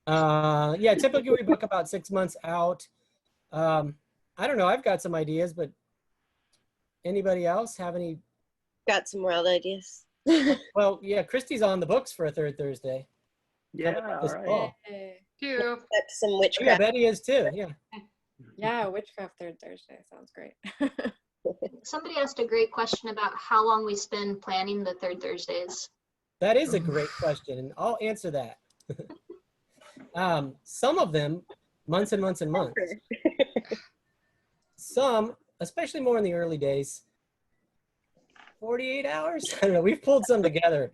Speaker 1: Yeah, typically we book about 6 months out. I don't know, I've got some ideas, but anybody else have any?
Speaker 9: Got some wild ideas.
Speaker 1: Well, yeah, Christy's on the books for a third Thursday.
Speaker 2: Yeah,
Speaker 1: Coming up
Speaker 2: all
Speaker 1: this
Speaker 2: right.
Speaker 1: fall.
Speaker 4: Cute.
Speaker 9: Some
Speaker 1: Oh, yeah,
Speaker 9: witchcraft.
Speaker 1: Betty is too, yeah.
Speaker 11: Yeah, Witchcraft Third Thursday sounds great.
Speaker 8: Somebody asked a great question about how long we spend planning the third Thursdays.
Speaker 1: That is a great question, and I'll answer that. Some of them, months and months and months. Some, especially more in the early days, 48 hours? I don't know, we've pulled some together,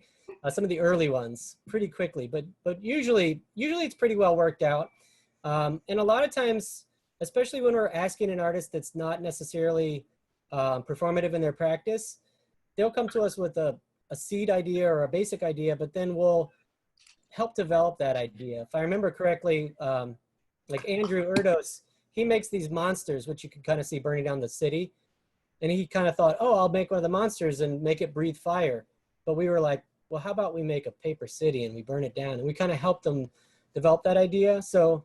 Speaker 1: some of the early ones, pretty quickly, but usually it's pretty well worked out. And a lot of times, especially when we're asking an artist that's not necessarily performative in their practice, they'll come to us with a seed idea or a basic idea, but then we'll help develop that idea. If I remember correctly, like Andrew Erdos, he makes these monsters, which you can kind of see burning down the city. And he kind of thought, oh, I'll make one of the monsters and make it breathe fire. But we were like, well, how about we make a paper city and we burn it down? And we kind of helped them develop that idea. So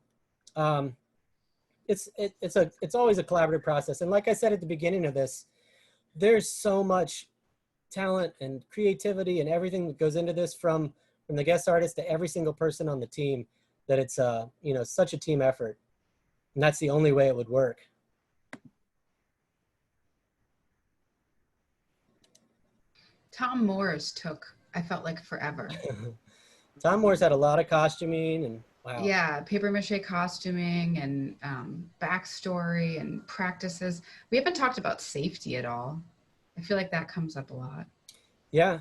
Speaker 1: it's always a collaborative process. And like I said at the beginning of this, there's so much talent and creativity and everything that goes into this from the guest artist to every single person on the team, that it's such a team effort. And that's the only way it would work.
Speaker 4: Tom Moore's took, I felt like, forever.
Speaker 1: Tom Moore's had a lot of costuming and wow.
Speaker 4: Yeah, paper mache costuming and backstory and practices. We haven't talked about safety at all. I feel like that comes up a lot.
Speaker 1: Yeah,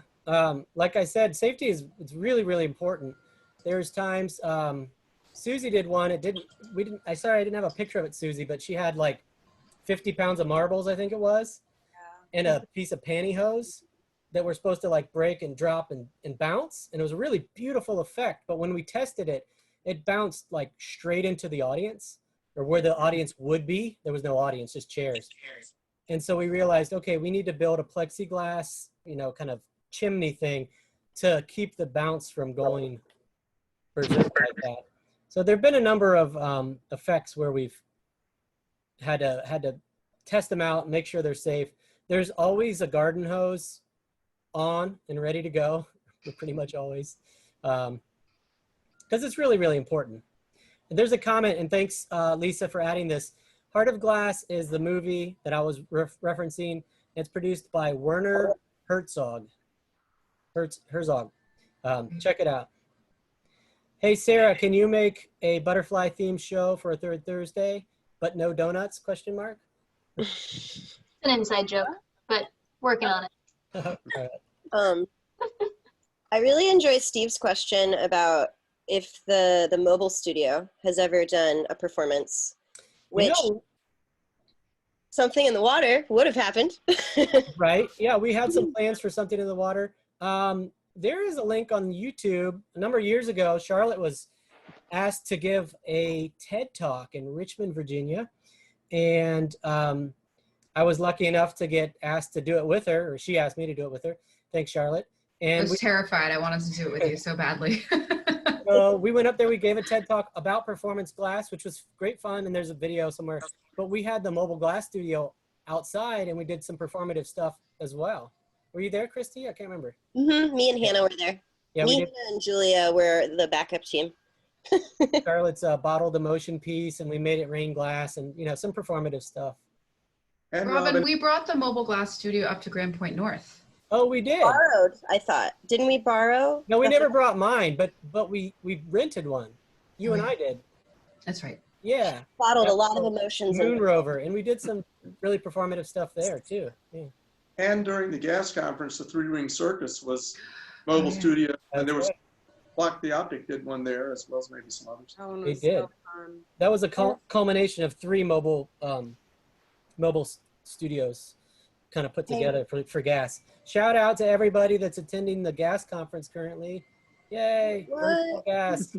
Speaker 1: like I said, safety it's really, really important. there's times, Susie did one. I didn't have a picture of it, Susie, but she had like 50 pounds of marbles, I think it was, and a piece of pantyhose that were supposed to like break and drop and bounce. And it was a really beautiful effect. But when we tested it, it bounced like straight into the audience, or where the audience would be. There was no audience, just chairs. And so we realized, okay, we need to build a plexiglass, kind of chimney thing to keep the bounce from going berserk like that. So there've been a number of effects where we've had to test them out, make sure they're safe. There's always a garden hose on and ready to go, pretty much always, because it's really, really important. And there's a comment, and thanks, Lisa, for adding this. Heart of Glass is the movie that I was referencing. It's produced by Werner Herzog. Check it out. Hey, Sarah, can you make a butterfly themed show for a third Thursday, but no donuts, question mark?
Speaker 8: It's an inside joke, but working on it.
Speaker 9: I really enjoy Steve's question about if the mobile studio has ever done a performance, which something in the water would have happened.
Speaker 1: Right, yeah, we had some plans for something in the water. There is a link on YouTube. A number of years ago, Charlotte was asked to give a TED Talk in Richmond, Virginia. And I was lucky enough to get asked to do it with her, or she asked me to do it with her. Thanks, Charlotte. And
Speaker 4: I was terrified. I wanted to do it with you so badly.
Speaker 1: So we went up there, we gave a TED Talk about performance glass, which was great fun. And there's a video somewhere, but we had the mobile glass studio outside and we did some performative stuff as well. Were you there, Christy? I can't remember.
Speaker 9: Mm-hmm. Me and Hannah were there.
Speaker 1: Yeah,
Speaker 9: me and Julia were the backup team.
Speaker 1: Charlotte's bottled emotion piece, and we made it rain glass, and some performative stuff.
Speaker 3: And
Speaker 4: Robin, we brought the mobile glass studio up to Grand Point North.
Speaker 1: Oh, we did.
Speaker 9: Borrowed, I thought. Didn't we borrow?
Speaker 1: No, we never brought mine, but we rented one. You and I did.
Speaker 4: That's right.
Speaker 1: Yeah.
Speaker 9: Bottled a lot of emotions.
Speaker 1: Moon Rover, and we did some really performative stuff there too. Yeah.
Speaker 3: And during the gas conference, the Three Ring Circus was mobile studio, and there was Block the Optic did one there, as well as maybe some others.
Speaker 5: Oh,
Speaker 1: They did. That was a culmination of 3 mobile studios kind of put together for gas. Shout out to everybody that's attending the gas conference currently. Yay, gas.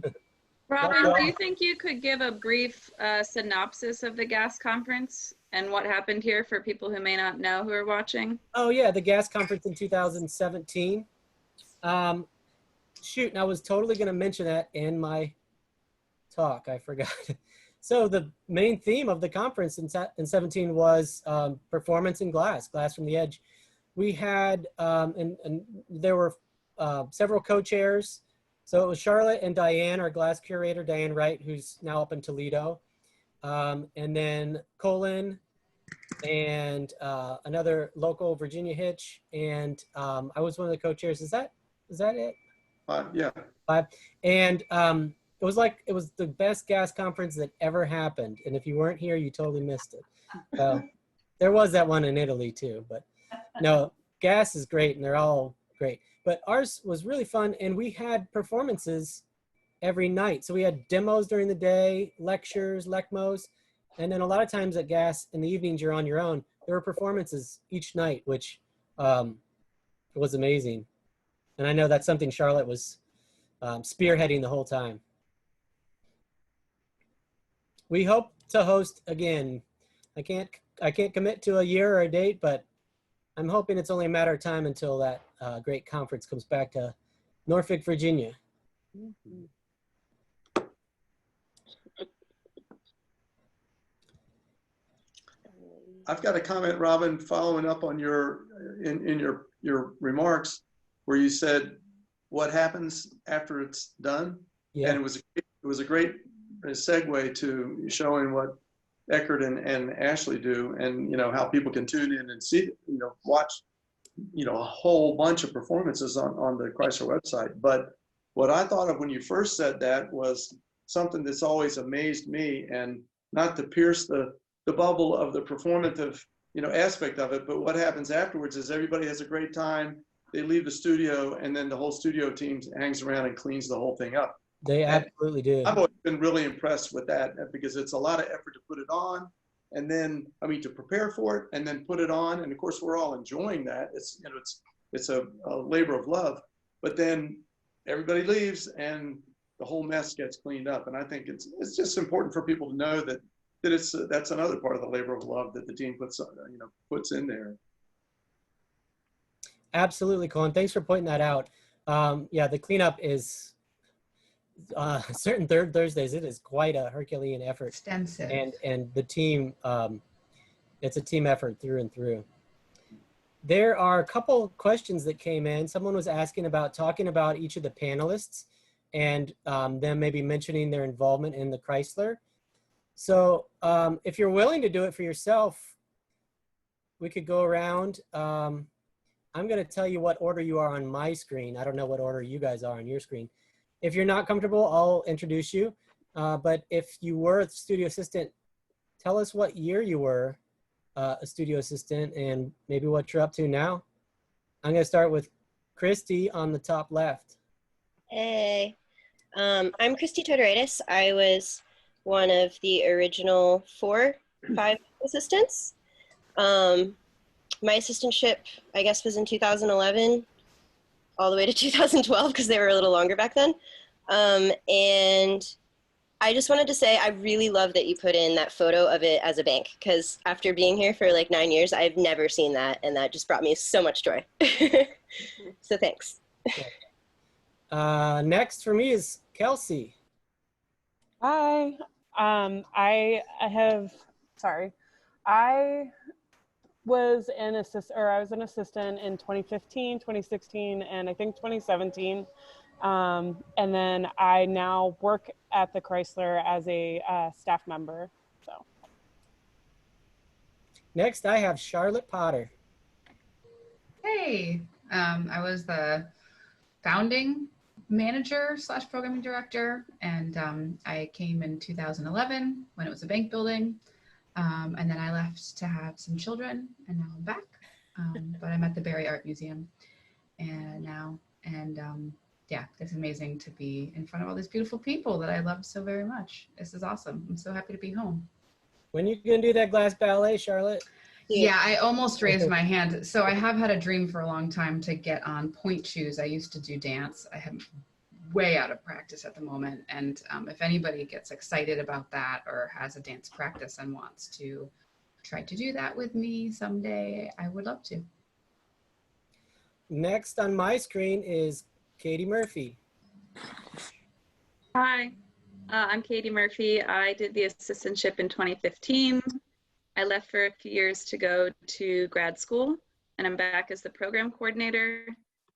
Speaker 5: Robin, do you think you could give a brief synopsis of the gas conference and what happened here for people who may not know who are watching?
Speaker 1: Oh yeah, the gas conference in 2017. Shoot, and I was totally going to mention that in my talk. I forgot. So the main theme of the conference in 17 was performance in glass from the edge. We had, and there were several co-chairs. So it was Charlotte and Diane, our glass curator, Diane Wright, who's now up in Toledo. And then Colin and another local Virginia Hitch. And I was one of the co-chairs. Is that it?
Speaker 3: Yeah.
Speaker 1: 5. And it was the best gas conference that ever happened. And if you weren't here, you totally missed it. There was that one in Italy too, but no, gas is great and they're all great. But ours was really fun, and we had performances every night. So we had demos during the day, lectures, lecmos, and then a lot of times at gas in the evenings you're on your own. There were performances each night, which was amazing. And I know that's something Charlotte was spearheading the whole time. We hope to host again. I can't commit to a year or a date, but I'm hoping it's only a matter of time until that great conference comes back to Norfolk, Virginia.
Speaker 3: I've got a comment, Robin, following up on your remarks, where you said what happens after it's done.
Speaker 1: Yeah.
Speaker 3: And it was a great segue to showing what Eckert and Ashley do, and how people can tune in and see, watch, a whole bunch of performances on the Chrysler website. But what I thought of when you first said that was something that's always amazed me, and not to pierce the bubble of the performative, aspect of it, but what happens afterwards is everybody has a great time. They leave the studio, and then the whole studio team hangs around and cleans the whole thing up.
Speaker 1: They absolutely do.
Speaker 3: I've always been really impressed with that because it's a lot of effort to put it on, and then to prepare for it and then put it on, and of course we're all enjoying that. It's a labor of love, but then everybody leaves and the whole mess gets cleaned up, and I think it's just important for people to know that that's another part of the labor of love that the team puts in there.
Speaker 1: Absolutely, Colin. Thanks for pointing that out. Yeah, the cleanup is certain third Thursdays. It is quite a Herculean effort.
Speaker 4: Extensive.
Speaker 1: And the team, it's a team effort through and through. There are a couple questions that came in. Someone was asking about talking about each of the panelists and them maybe mentioning their involvement in the Chrysler. So if you're willing to do it for yourself, we could go around. I'm going to tell you what order you are on my screen. I don't know what order you guys are on your screen. If you're not comfortable, I'll introduce you. But if you were a studio assistant, tell us what year you were a studio assistant and maybe what you're up to now. I'm going to start with Christy on the top left.
Speaker 9: Hey, I'm Christy Todoritis. I was one of the original 5 assistants. My assistantship, I guess, was in 2011, all the way to 2012, because they were a little longer back then. And I just wanted to say I really love that you put in that photo of it as a bank, because after being here for like 9 years, I've never seen that, and that just brought me so much joy. So thanks.
Speaker 1: Next for me is Kelsey.
Speaker 10: Hi. I was an assistant in 2015, 2016, and I think 2017. And then I now work at the Chrysler as a staff member. So.
Speaker 1: Next, I have Charlotte Potter.
Speaker 4: Hey, I was the founding manager / programming director, and I came in 2011 when it was a bank building. And then I left to have some children, and now I'm back. But I'm at the Barry Art Museum now. And yeah, it's amazing to be in front of all these beautiful people that I love so very much. This is awesome. I'm so happy to be home.
Speaker 1: When you gonna do that glass ballet, Charlotte?
Speaker 4: Yeah, I almost raised my hand. So I have had a dream for a long time to get on point shoes. I used to do dance. I am way out of practice at the moment. And if anybody gets excited about that or has a dance practice and wants to try to do that with me someday, I would love to.
Speaker 1: Next on my screen is Katie Murphy.
Speaker 5: Hi, I'm Katie Murphy. I did the assistantship in 2015. I left for a few years to go to grad school, and I'm back as the program coordinator.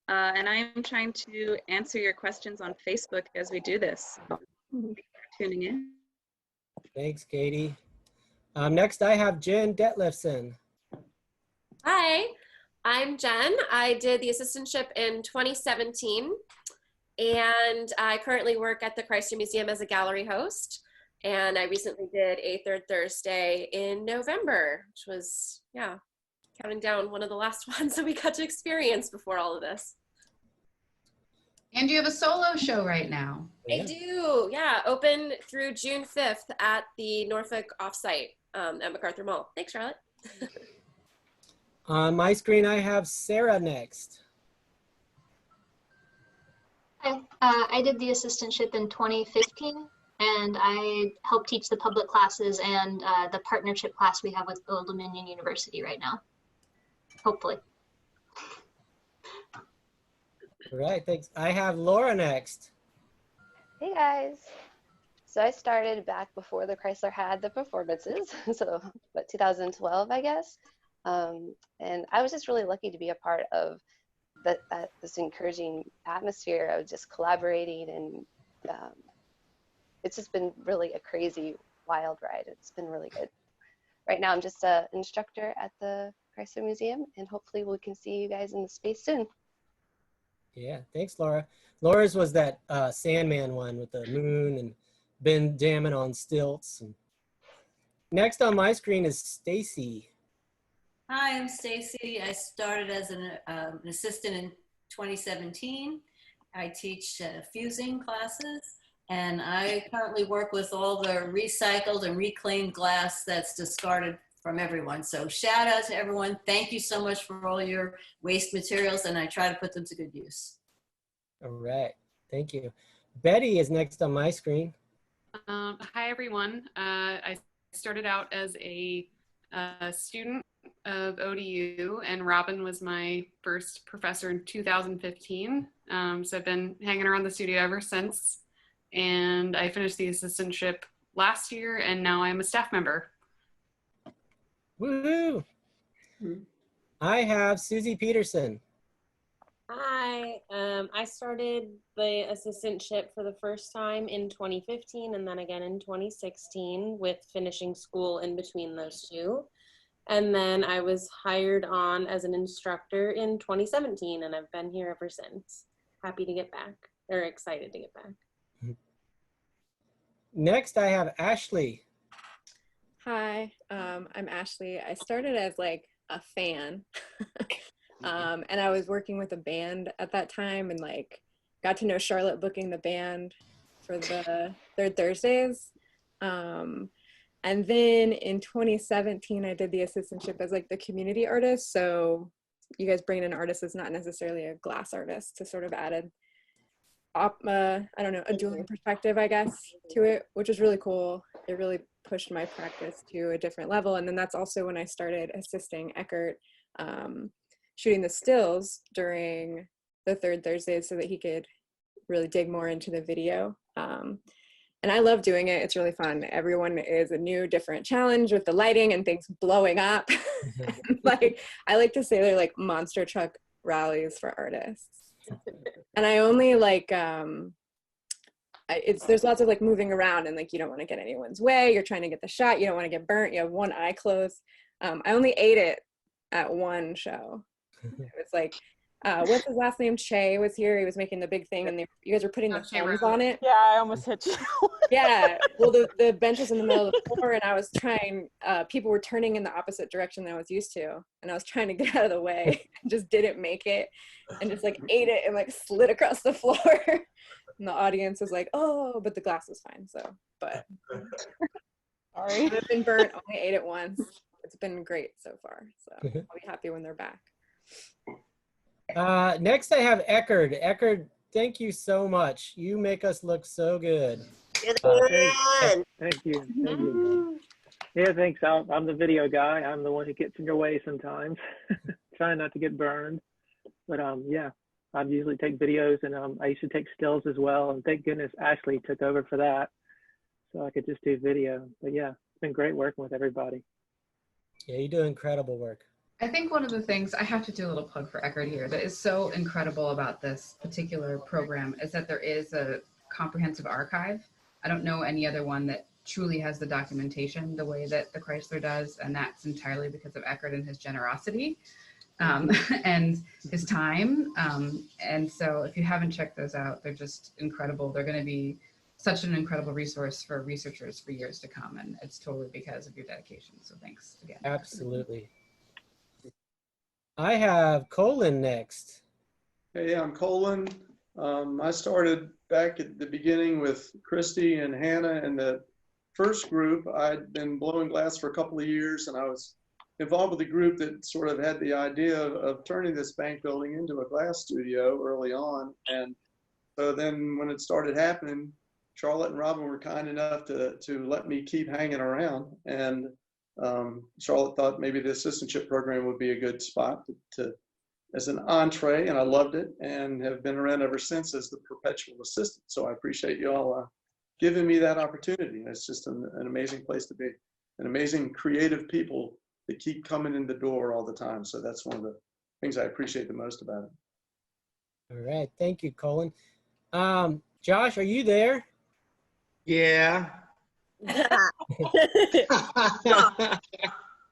Speaker 5: And I am trying to answer your questions on Facebook as we do this. Thank you for tuning in.
Speaker 1: Thanks, Katie. Next, I have Jen Detliffson.
Speaker 12: Hi, I'm Jen. I did the assistantship in 2017, and I currently work at the Chrysler Museum as a gallery host. And I recently did a third Thursday in November, which was, yeah, counting down one of the last ones that we got to experience before all of this.
Speaker 4: And you have a solo show right now.
Speaker 12: I do, yeah, open through June 5th at the Norfolk offsite at MacArthur Mall. Thanks, Charlotte.
Speaker 1: On my screen, I have Sarah next.
Speaker 8: Hi, I did the assistantship in 2015. And I help teach the public classes and the partnership class we have with Old Dominion University right now, hopefully.
Speaker 1: All right, thanks. I have Laura next.
Speaker 13: Hey guys. So I started back before the Chrysler had the performances, so what, 2012, I guess. And I was just really lucky to be a part of this encouraging atmosphere of just collaborating, and it's just been really a crazy, wild ride. It's been really good. Right now, I'm just an instructor at the Chrysler Museum, and hopefully we can see you guys in the space soon.
Speaker 1: Yeah, thanks, Laura. Laura's was that Sandman one with the moon and Ben jamming on stilts. And next on my screen is Stacy.
Speaker 14: Hi, I'm Stacy. I started as an assistant in 2017. I teach fusing classes. And I currently work with all the recycled and reclaimed glass that's discarded from everyone. So shout out to everyone. Thank you so much for all your waste materials, and I try to put them to good use.
Speaker 1: All right, thank you. Betty is next on my screen.
Speaker 6: Hi, everyone. I started out as a student of ODU, and Robin was my first professor in 2015. So I've been hanging around the studio ever since, and I finished the assistantship last year, and now I'm a staff member.
Speaker 1: Woohoo! I have Susie Peterson.
Speaker 15: Hi, I started the assistantship for the first time in 2015 and then again in 2016 with finishing school in between those two. And then I was hired on as an instructor in 2017 and I've been here ever since. Happy to get back, or excited to get back.
Speaker 1: Next, I have Ashley.
Speaker 11: Hi, I'm Ashley. I started as like a fan. And I was working with a band at that time and like got to know Charlotte booking the band for the Third Thursdays. And then in 2017, I did the assistantship as like the community artist. So you guys bring in an artist that's not necessarily a glass artist to sort of add I don't know, a dueling perspective, I guess, to it, which is really cool. It really pushed my practice to a different level. And then that's also when I started assisting Eckert, shooting the stills during the Third Thursdays so that he could really dig more into the video. And I love doing it. It's really fun. Everyone is a new, different challenge with the lighting and things blowing up. Like, I like to say they're like monster truck rallies for artists. And I only like, there's lots of like moving around and like, you don't want to get anyone's way. You're trying to get the shot. You don't want to get burnt. You have one eye closed. I only ate it at one show. It was like, what's his last name? Che was here. He was making the big thing, and you guys were putting the thumbs on it.
Speaker 10: Yeah, I almost hit you.
Speaker 11: Yeah. Well, the bench was in the middle of the floor, and I was trying. People were turning in the opposite direction than I was used to, and I was trying to get out of the way. Just didn't make it, and just like ate it and like slid across the floor. And the audience was like, "Oh," but the glass was fine. So, but sorry, I've been burnt. Only ate it once. It's been great so far. So I'll be happy when they're back.
Speaker 1: Next, I have Eckert. Eckert, thank you so much. You make us look so good.
Speaker 2: Thank you. Thank you. Yeah, thanks. I'm the video guy. I'm the one who gets in your way sometimes. Trying not to get burned. But yeah, I usually take videos, and I used to take stills as well. And thank goodness Ashley took over for that, so I could just do video. But yeah, it's been great working with everybody.
Speaker 1: Yeah, you do incredible work.
Speaker 4: I think one of the things, I have to do a little plug for Eckert here, that is so incredible about this particular program is that there is a comprehensive archive. I don't know any other one that truly has the documentation the way that the Chrysler does, and that's entirely because of Eckert and his generosity and his time. And so if you haven't checked those out, they're just incredible. They're going to be such an incredible resource for researchers for years to come, and it's totally because of your dedication. So thanks again.
Speaker 1: Absolutely. I have Colin next.
Speaker 3: Hey, I'm Colin. I started back at the beginning with Christy and Hannah in the first group. I'd been blowing glass for a couple of years, and I was involved with a group that sort of had the idea of turning this bank building into a glass studio early on. And so then when it started happening, Charlotte and Robin were kind enough to let me keep hanging around. And Charlotte thought maybe the assistantship program would be a good spot to as an entree, and I loved it and have been around ever since as the perpetual assistant. So I appreciate you all giving me that opportunity. It's just an amazing place to be, and amazing creative people that keep coming in the door all the time. So that's one of the things I appreciate the most about it.
Speaker 1: All right, thank you, Colin. Josh, are you there?
Speaker 16: Yeah.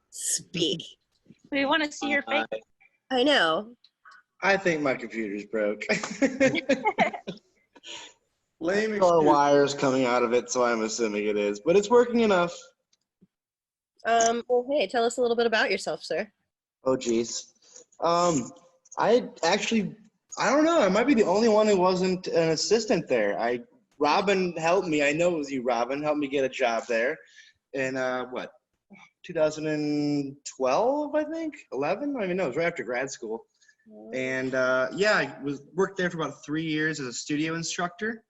Speaker 9: Speak.
Speaker 7: We want to see your face.
Speaker 9: I know.
Speaker 16: I think my computer's broke.
Speaker 3: Lame
Speaker 16: All wires coming out of it, so I'm assuming it is, but it's working enough.
Speaker 9: Well, hey, tell us a little bit about yourself, sir.
Speaker 16: Oh, geez. I don't know. I might be the only one who wasn't an assistant there. I Robin helped me. I know it was you, Robin, helped me get a job there in 2012, I think, 11. I don't even know. It was right after grad school. And yeah, I worked there for about 3 years as a studio instructor.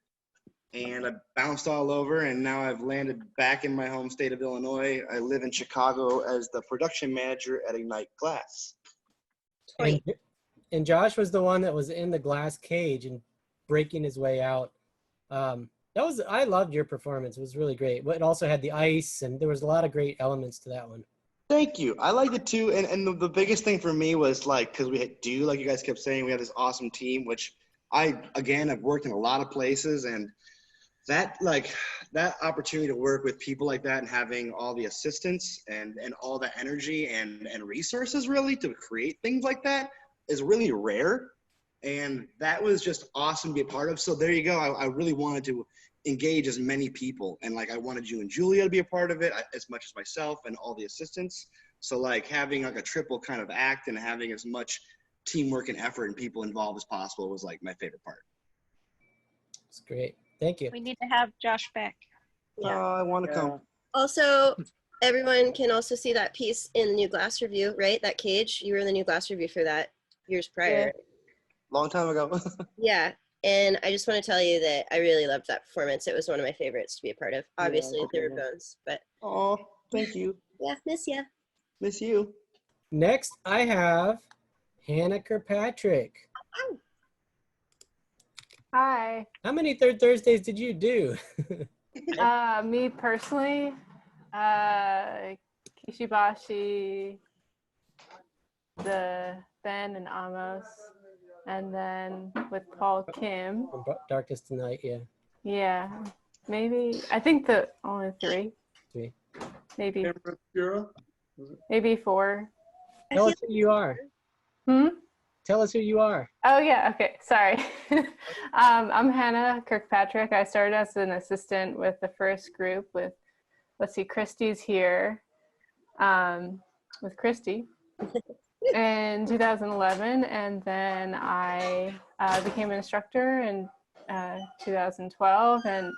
Speaker 16: And I bounced all over, and now I've landed back in my home state of Illinois. I live in Chicago as the production manager at Ignite Glass.
Speaker 1: And Josh was the one that was in the glass cage and breaking his way out. I loved your performance. It was really great. It also had the ice, and there was a lot of great elements to that one.
Speaker 16: Thank you. I liked it too. And the biggest thing for me was like, because like you guys kept saying, we have this awesome team, which I've worked in a lot of places, and that opportunity to work with people like that and having all the assistants and all the energy and resources really to create things like that is really rare. And that was just awesome to be a part of. So there you go. I really wanted to engage as many people, and like I wanted you and Julia to be a part of it as much as myself and all the assistants. So like having like a triple kind of act and having as much teamwork and effort and people involved as possible was like my favorite part.
Speaker 1: It's great. Thank you.
Speaker 7: We need to have Josh back.
Speaker 16: Yeah. I want to come.
Speaker 9: Also, everyone can also see that piece in the new glass review, right? That cage. You were in the new glass review for that years prior.
Speaker 16: Long time ago.
Speaker 9: Yeah. And I just want to tell you that I really loved that performance. It was one of my favorites to be a part of. Obviously, there were bones, but.
Speaker 16: Oh, thank you.
Speaker 9: Yeah, miss ya.
Speaker 16: Miss you.
Speaker 1: Next, I have Hannah Kirkpatrick.
Speaker 9: Oh.
Speaker 10: Hi.
Speaker 1: How many Third Thursdays did you do?
Speaker 10: Me personally, Kishibashi, the Ben and Amos, and then with Paul Kim.
Speaker 1: From Darkest Night, yeah.
Speaker 10: Yeah, maybe, I think the only three.
Speaker 1: Three.
Speaker 10: Maybe.
Speaker 3: Bureau?
Speaker 10: Maybe 4.
Speaker 1: Tell us who you are. Tell us who you are.
Speaker 10: Oh yeah, okay, sorry. I'm Hannah Kirkpatrick. I started as an assistant with the first group with, let's see, Christy's here, with Christy in 2011, and then I became an instructor in 2012, and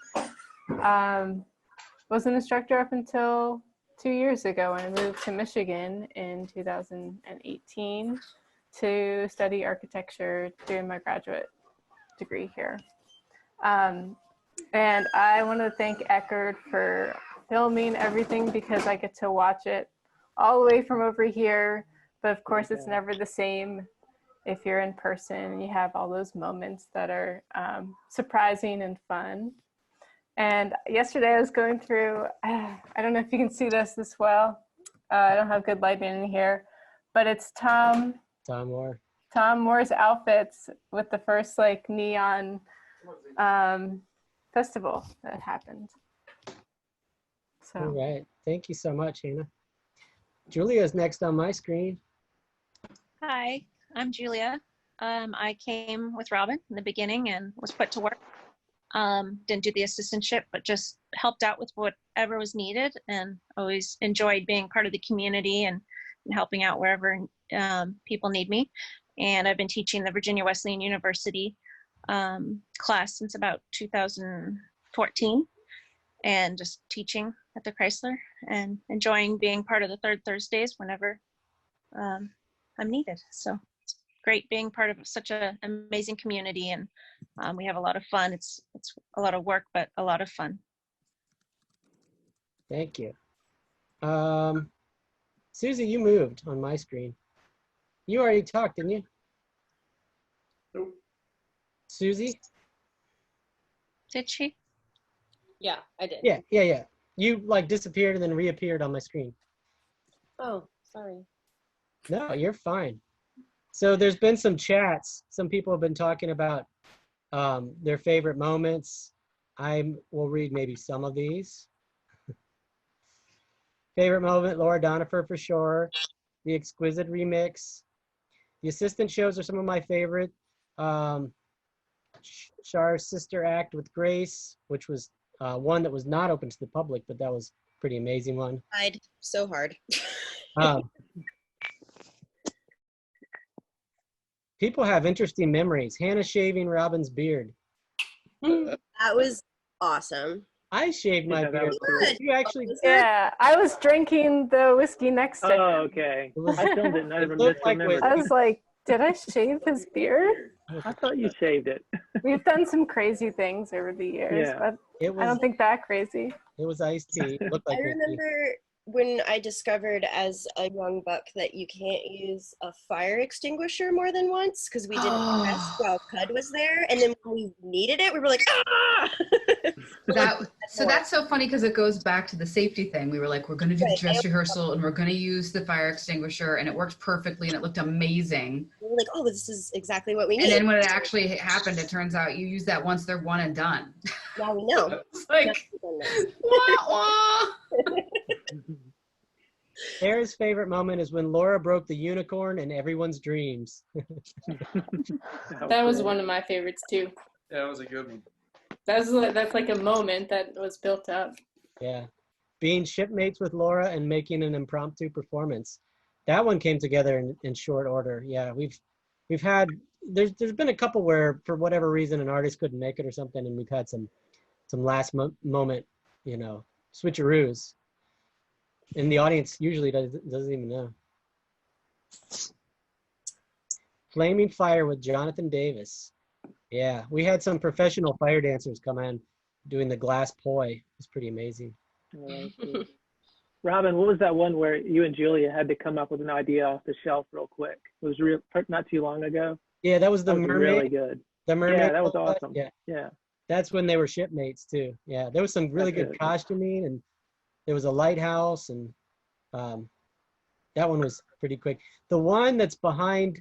Speaker 10: was an instructor up until 2 years ago when I moved to Michigan in 2018 to study architecture during my graduate degree here. And I want to thank Eckerd for filming everything because I get to watch it all the way from over here. But of course, it's never the same if you're in person and you have all those moments that are surprising and fun. And yesterday I was going through, I don't know if you can see this well. I don't have good lighting in here, but it's Tom Moore's outfits with the first like neon festival that happened. So.
Speaker 1: All right. Thank you so much, Hannah. Julia's next on my screen.
Speaker 7: Hi, I'm Julia. I came with Robin in the beginning and was put to work. Didn't do the assistantship, but just helped out with whatever was needed, and always enjoyed being part of the community and helping out wherever people need me. And I've been teaching the Virginia Wesleyan University class since about 2014, and just teaching at the Chrysler and enjoying being part of the Third Thursdays whenever I'm needed. So it's great being part of such an amazing community, and we have a lot of fun. It's a lot of work, but a lot of fun.
Speaker 1: Thank you. Susie, you moved on my screen. You already talked, didn't you?
Speaker 3: Nope.
Speaker 1: Susie?
Speaker 7: Did she?
Speaker 15: Yeah, I did.
Speaker 1: Yeah. You like disappeared and then reappeared on my screen.
Speaker 15: Oh, sorry.
Speaker 1: No, you're fine. So there's been some chats. Some people have been talking about their favorite moments. I will read maybe some of these. Favorite moment, Laura Donifer for sure. The Exquisite remix. The assistant shows are some of my favorite. Char's sister act with Grace, which was one that was not open to the public, but that was a pretty amazing one.
Speaker 9: Tried so hard.
Speaker 1: People have interesting memories. Hannah shaving Robin's beard.
Speaker 9: That was awesome.
Speaker 1: I shaved my
Speaker 2: Yeah, that
Speaker 1: beard.
Speaker 2: was cool.
Speaker 1: You actually,
Speaker 10: Yeah, I was drinking the whiskey next to him.
Speaker 2: Oh, okay. I filmed it and I
Speaker 1: It looked like
Speaker 2: misremembered
Speaker 10: I
Speaker 2: it.
Speaker 10: was like, did I shave his beard?
Speaker 2: I thought you shaved it.
Speaker 10: We've done some crazy things over the years,
Speaker 2: Yeah.
Speaker 10: but
Speaker 1: It
Speaker 10: I
Speaker 1: was.
Speaker 10: don't think that crazy.
Speaker 1: It was iced tea. It looked like
Speaker 9: I
Speaker 1: whiskey.
Speaker 9: remember when I discovered as a young buck that you can't use a fire extinguisher more than once because we didn't test while Cud was there, and then when we needed it, we were like, ah!
Speaker 4: That's so funny because it goes back to the safety thing. We were like, we're going to do the
Speaker 9: Right.
Speaker 4: dress rehearsal and we're going to use the fire extinguisher, and it worked perfectly and it looked amazing.
Speaker 9: We were like, oh, this is exactly what we need.
Speaker 4: And then when it actually happened, it turns out you use that once, they're one and done.
Speaker 9: Now we know.
Speaker 4: It's like, wah, wah.
Speaker 1: Sarah's favorite moment is when Laura broke the unicorn in everyone's dreams.
Speaker 17: That was one of my favorites too.
Speaker 3: Yeah, that was a good one.
Speaker 17: That's like a moment that was built up.
Speaker 1: Yeah. Being shipmates with Laura and making an impromptu performance. That one came together in short order. Yeah, we've had, there's been a couple where for whatever reason an artist couldn't make it or something, and we've had some last moment, switcheroos. And the audience usually doesn't even know. Flaming Fire with Jonathan Davis. Yeah, we had some professional fire dancers come in doing the glass poi. It's pretty amazing.
Speaker 2: Robin, what was that one where you and Julia had to come up with an idea off the shelf real quick? It was not too long ago.
Speaker 1: Yeah, that was the
Speaker 2: That was
Speaker 1: mermaid.
Speaker 2: really good.
Speaker 1: The mermaid.
Speaker 2: Yeah, that was
Speaker 1: robot.
Speaker 2: awesome.
Speaker 1: Yeah.
Speaker 2: Yeah.
Speaker 1: That's when they were shipmates too. Yeah, there was some really
Speaker 2: That's
Speaker 1: good
Speaker 2: it.
Speaker 1: costuming, and there was a lighthouse, and that one was pretty quick. The one that's behind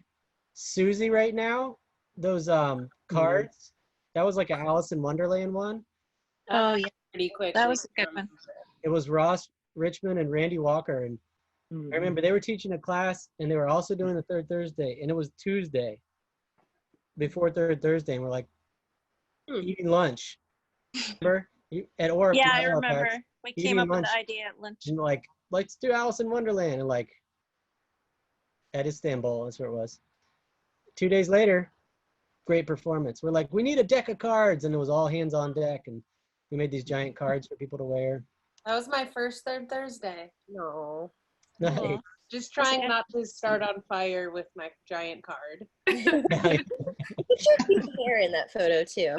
Speaker 1: Susie right now, those cards, that was like an Alice in Wonderland one.
Speaker 7: Oh yeah,
Speaker 15: pretty quick.
Speaker 7: that was a good one.
Speaker 1: It was Ross Richmond and Randy Walker, and I remember they were teaching a class, and they were also doing the third Thursday, and it was Tuesday before third Thursday, and we're like eating lunch. Remember? At Orp.
Speaker 7: Yeah, I remember. We came up with
Speaker 1: lunch,
Speaker 7: the idea at lunch.
Speaker 1: and like, let's do Alice in Wonderland, and like at Istanbul, that's where it was. 2 days later, great performance. We're like, we need a deck of cards, and it was all hands on deck, and we made these giant cards for people to wear.
Speaker 15: That was my first third Thursday.
Speaker 9: No.
Speaker 1: Nice.
Speaker 15: Just trying not to start on fire with my giant card.
Speaker 9: You should keep hair in that photo too.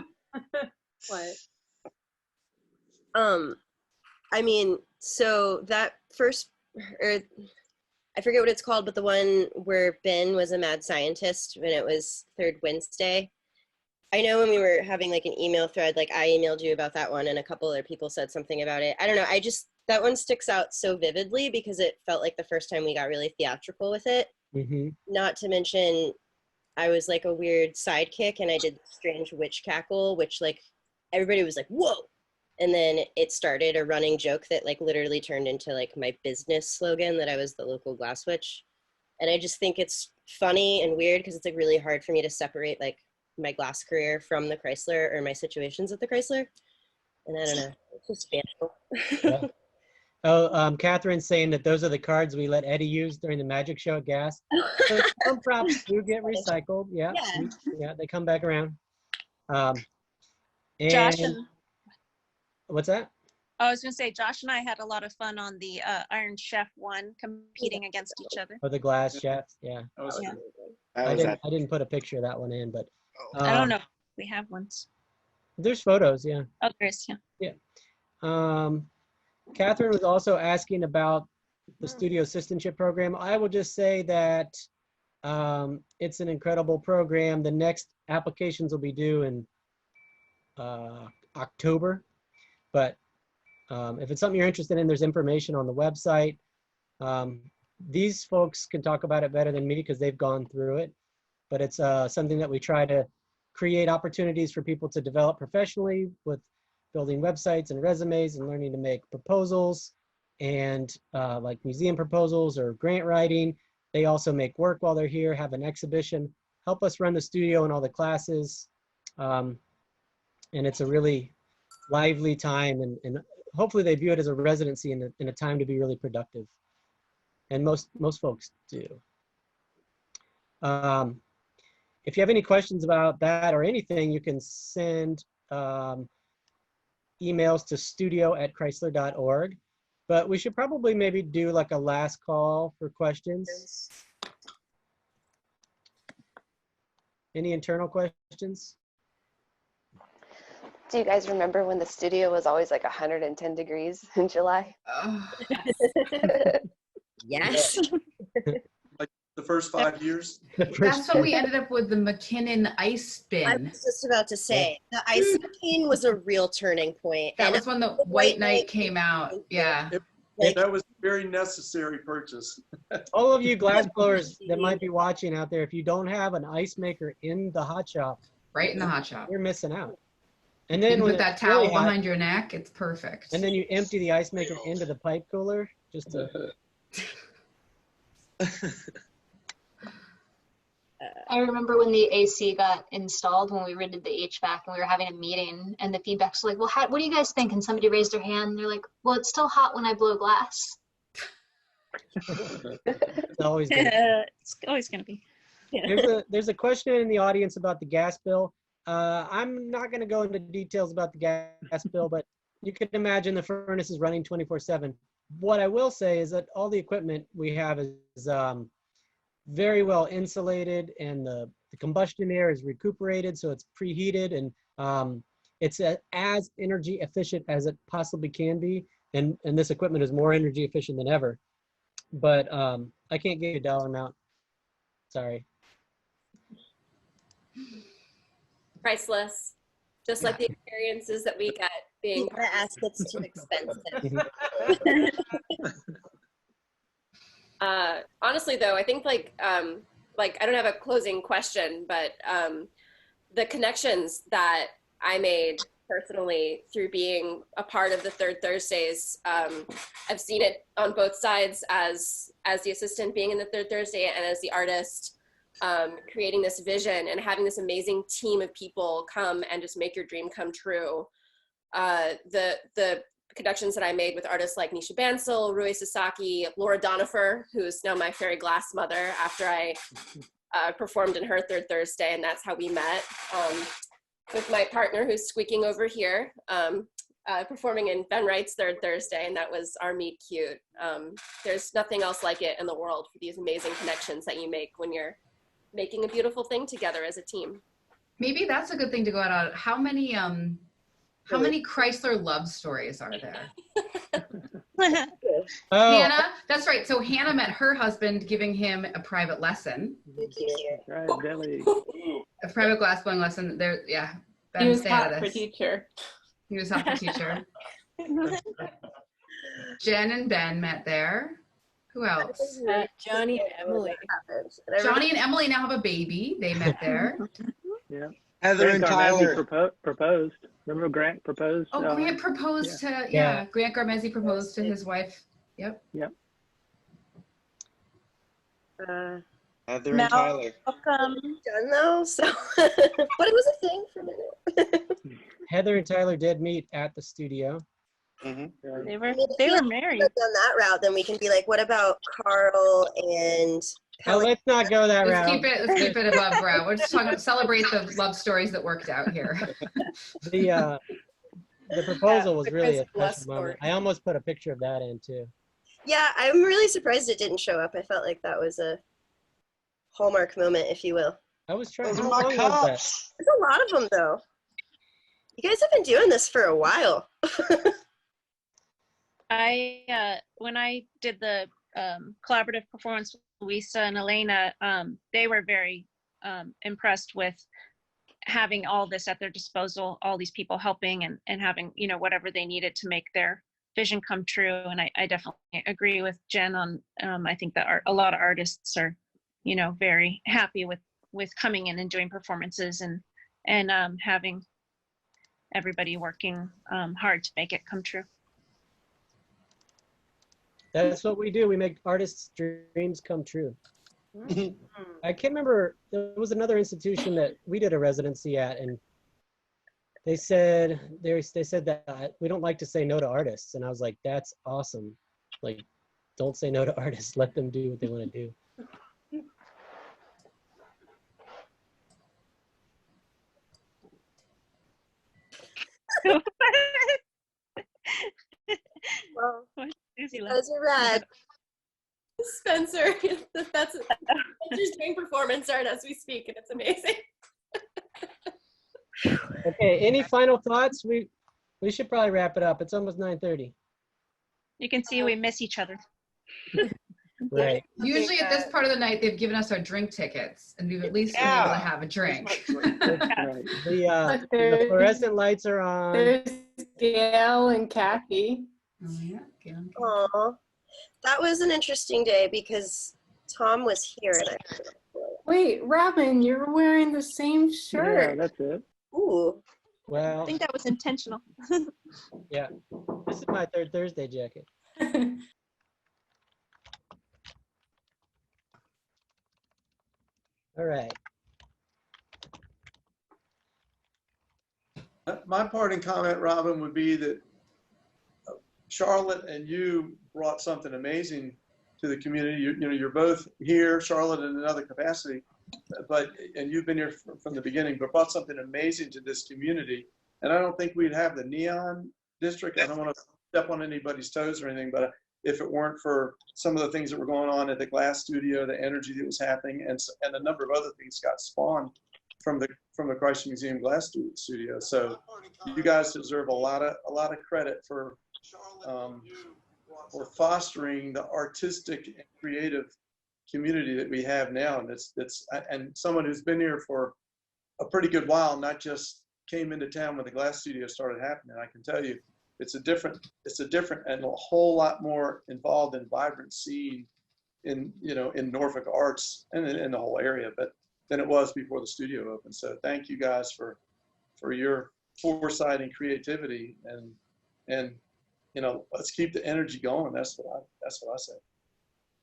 Speaker 15: What?
Speaker 9: I mean, so that first, or I forget what it's called, but the one where Ben was a mad scientist when it was third Wednesday. I know when we were having like an email thread, like I emailed you about that one and a couple other people said something about it. I don't know. That one sticks out so vividly because it felt like the first time we got really theatrical with it.
Speaker 1: Mm-hmm.
Speaker 9: Not to mention, I was like a weird sidekick and I did strange witch cackle, which like everybody was like, whoa. And then it started a running joke that like literally turned into like my business slogan that I was the local glass witch. And I just think it's funny and weird because it's like really hard for me to separate like my glass career from the Chrysler or my situations at the Chrysler. And I don't know, it's just fanciful.
Speaker 1: Yeah. Oh, Catherine's saying that those are the cards we let Eddie use during the magic show at Gas. So some props do get recycled. Yeah, yeah, they come back around. And
Speaker 7: Josh and
Speaker 1: what's that?
Speaker 7: I was going to say, Josh and I had a lot of fun on the Iron Chef one, competing against each other.
Speaker 1: Oh, the glass chefs. Yeah.
Speaker 7: Yeah.
Speaker 1: I didn't put a picture of that one in, but
Speaker 7: I don't know. We have ones.
Speaker 1: There's photos. Yeah.
Speaker 7: Oh, there's, yeah.
Speaker 1: Yeah. Catherine was also asking about the studio assistantship program. I will just say that it's an incredible program. The next applications will be due in October, but if it's something you're interested in, there's information on the website. These folks can talk about it better than me because they've gone through it, but it's something that we try to create opportunities for people to develop professionally with building websites and resumes and learning to make proposals and like museum proposals or grant writing. They also make work while they're here, have an exhibition, help us run the studio and all the classes. And it's a really lively time, and hopefully they view it as a residency and a time to be really productive. And most folks do. If you have any questions about that or anything, you can send emails to studio@chrysler.org. But we should probably maybe do like a last call for questions. Any internal questions?
Speaker 13: Do you guys remember when the studio was always like 110 degrees in July?
Speaker 4: Oh.
Speaker 12: Yes.
Speaker 3: Like the first 5 years?
Speaker 4: That's when we ended up with the McKinnon ice bin.
Speaker 9: I was just about to say, the ice machine was a real turning point.
Speaker 4: That
Speaker 9: And
Speaker 4: was when the White Knight came out. Yeah.
Speaker 3: That was a very necessary purchase.
Speaker 1: All of you glass blowers that might be watching out there, if you don't have an ice maker in the hot shop,
Speaker 4: right in the hot shop,
Speaker 1: you're missing out. And
Speaker 4: You
Speaker 1: then
Speaker 4: can
Speaker 1: when
Speaker 4: put that
Speaker 1: it's really
Speaker 4: towel
Speaker 1: hot,
Speaker 4: behind your neck. It's perfect.
Speaker 1: and then you empty the ice maker into the pipe cooler just to.
Speaker 8: I remember when the AC got installed, when we redid the HVAC and we were having a meeting, and the feedback's like, well, what do you guys think? And somebody raised their hand and they're like, well, it's still hot when I blow glass.
Speaker 1: It's always good.
Speaker 7: It's always going to be.
Speaker 1: There's a question in the audience about the gas bill. I'm not going to go into details about the gas bill, but you can imagine the furnace is running 24/7. What I will say is that all the equipment we have is very well insulated, and the combustion air is recuperated, so it's preheated, and it's as energy efficient as it possibly can be. And this equipment is more energy efficient than ever. But I can't give you a dollar amount. Sorry.
Speaker 12: Priceless, just like the experiences that we get being
Speaker 9: the assets too expensive.
Speaker 12: Honestly, though, I think like I don't have a closing question, but the connections that I made personally through being a part of the Third Thursdays, I've seen it on both sides as the assistant being in the Third Thursday and as the artist. Creating this vision and having this amazing team of people come and just make your dream come true. The connections that I made with artists like Nisha Bandsaw, Rui Sasaki, Laura Donifer, who's now my fairy glass mother after I performed in her Third Thursday, and that's how we met. With my partner who's squeaking over here, performing in Ben Wright's Third Thursday, and that was our meet cute. There's nothing else like it in the world for these amazing connections that you make when you're making a beautiful thing together as a team.
Speaker 4: Maybe that's a good thing to go out on. How many Chrysler love stories are there? Hannah, that's right. So Hannah met her husband giving him a private lesson.
Speaker 2: Right, Billy.
Speaker 4: A private glass blowing lesson. There, yeah.
Speaker 17: He was hot for teacher.
Speaker 4: He was hot for teacher. Jen and Ben met there. Who else?
Speaker 11: Johnny and Emily.
Speaker 4: Johnny and Emily now have a baby. They met there.
Speaker 2: Yeah.
Speaker 16: Heather and Tyler
Speaker 2: proposed. Remember Grant proposed?
Speaker 4: Oh, Grant proposed to, Grant Garmezi proposed to his wife. Yep.
Speaker 2: Yep.
Speaker 16: Heather and Tyler.
Speaker 9: Done though, so but it was a thing for a minute.
Speaker 1: Heather and Tyler did meet at the studio.
Speaker 9: Mm-hmm.
Speaker 7: They were married.
Speaker 9: Done that route, then we can be like, what about Carl and?
Speaker 1: Oh, let's not go that route.
Speaker 4: Let's keep it above route. We're just talking. Celebrate the love stories that worked out here.
Speaker 1: The proposal was really a special moment. I almost put a picture of that in too.
Speaker 9: Yeah, I'm really surprised it didn't show up. I felt like that was a hallmark moment, if you will.
Speaker 1: I was trying.
Speaker 16: Those are my cups.
Speaker 9: There's a lot of them, though. You guys have been doing this for a while.
Speaker 7: When I did the collaborative performance with Luisa and Elena, they were very impressed with having all this at their disposal, all these people helping and having, whatever they needed to make their vision come true. And I definitely agree with Jen on, I think that a lot of artists are, very happy with coming in and doing performances and having everybody working hard to make it come true.
Speaker 1: That's what we do. We make artists' dreams come true. I can't remember. There was another institution that we did a residency at, and they said that we don't like to say no to artists, and I was like, that's awesome. Like, don't say no to artists. Let them do what they want to do.
Speaker 9: Well,
Speaker 7: Susie
Speaker 9: those are rad. Spencer, that's Spencer's doing performance art as we speak, and it's amazing.
Speaker 1: Okay, any final thoughts? We should probably wrap it up. It's almost 9:30.
Speaker 7: You can see we miss each other.
Speaker 1: Right.
Speaker 4: Usually at this part of the night, they've given us our drink tickets, and we've at least been able to have a drink.
Speaker 1: The fluorescent lights are on.
Speaker 17: There's Gail and Kathy.
Speaker 4: Oh, yeah. Gail.
Speaker 9: Aw, that was an interesting day because Tom was here and I.
Speaker 17: Wait, Robin, you're wearing the same shirt.
Speaker 2: Yeah, that's it.
Speaker 9: Ooh.
Speaker 1: Well,
Speaker 7: I think that was intentional.
Speaker 1: yeah. This is my third Thursday jacket. All right.
Speaker 3: My parting comment, Robin, would be that Charlotte and you brought something amazing to the community. You're both here, Charlotte in another capacity, and you've been here from the beginning, but brought something amazing to this community. And I don't think we'd have the neon district. I don't want to step on anybody's toes or anything, but if it weren't for some of the things that were going on at the glass studio, the energy that was happening, and a number of other things got spawned from the Chrysler Museum Glass Studio. So you guys deserve a lot of credit for fostering the artistic and creative community that we have now. And and someone who's been here for a pretty good while, not just came into town when the glass studio started happening. I can tell you, it's a different and a whole lot more involved and vibrant scene in Norfolk arts and in the whole area, but than it was before the studio opened. So thank you guys for your foresight and creativity, and let's keep the energy going. That's what I say.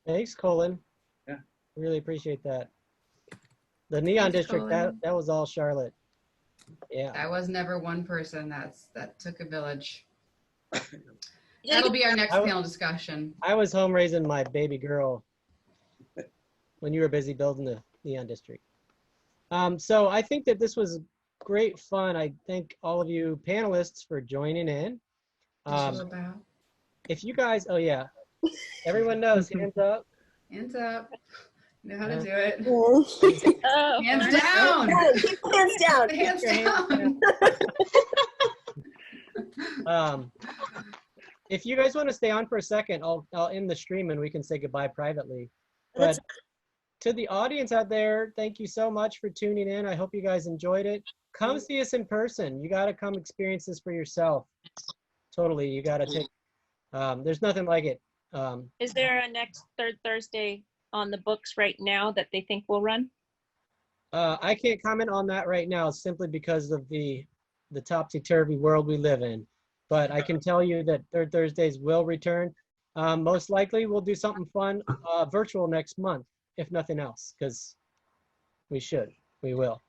Speaker 1: Thanks, Colin.
Speaker 3: Yeah,
Speaker 1: really appreciate that. The neon district,
Speaker 4: Colin.
Speaker 1: that was all Charlotte. Yeah,
Speaker 4: That was never one person. That took a village. That'll be our next panel discussion.
Speaker 1: I was home raising my baby girl when you were busy building the neon district. So I think that this was great fun. I thank all of you panelists for joining in. If you guys, oh yeah, everyone knows, hands up.
Speaker 4: Hands up. You know how to do it.
Speaker 9: Oh.
Speaker 4: Hands down.
Speaker 9: Hands down.
Speaker 4: Hands down.
Speaker 1: If you guys want to stay on for a second, I'll end the stream and we can say goodbye privately. But to the audience out there, thank you so much for tuning in. I hope you guys enjoyed it. Come see us in person. You got to come experience this for yourself. Totally, you got to take. There's nothing like it.
Speaker 7: Is there a next third Thursday on the books right now that they think will run?
Speaker 1: I can't comment on that right now simply because of the topsy-turvy world we live in. But I can tell you that third Thursdays will return. Most likely we'll do something fun virtual next month, if nothing else, because we will.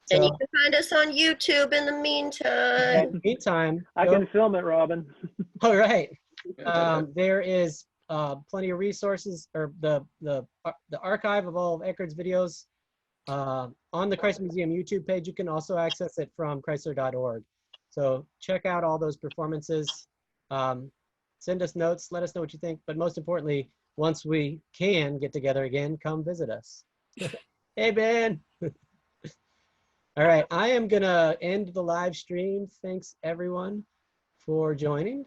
Speaker 9: And
Speaker 1: So,
Speaker 9: you can find us on YouTube in the meantime.
Speaker 2: I can film it, Robin.
Speaker 1: All right. There is plenty of resources, or the archive of all of Eckerd's videos on the Chrysler Museum YouTube page. You can also access it from chrysler.org. So check out all those performances. Send us notes. Let us know what you think. But most importantly, once we can get together again, come visit us. Hey, Ben. All right. I am going to end the live stream. Thanks, everyone, for joining.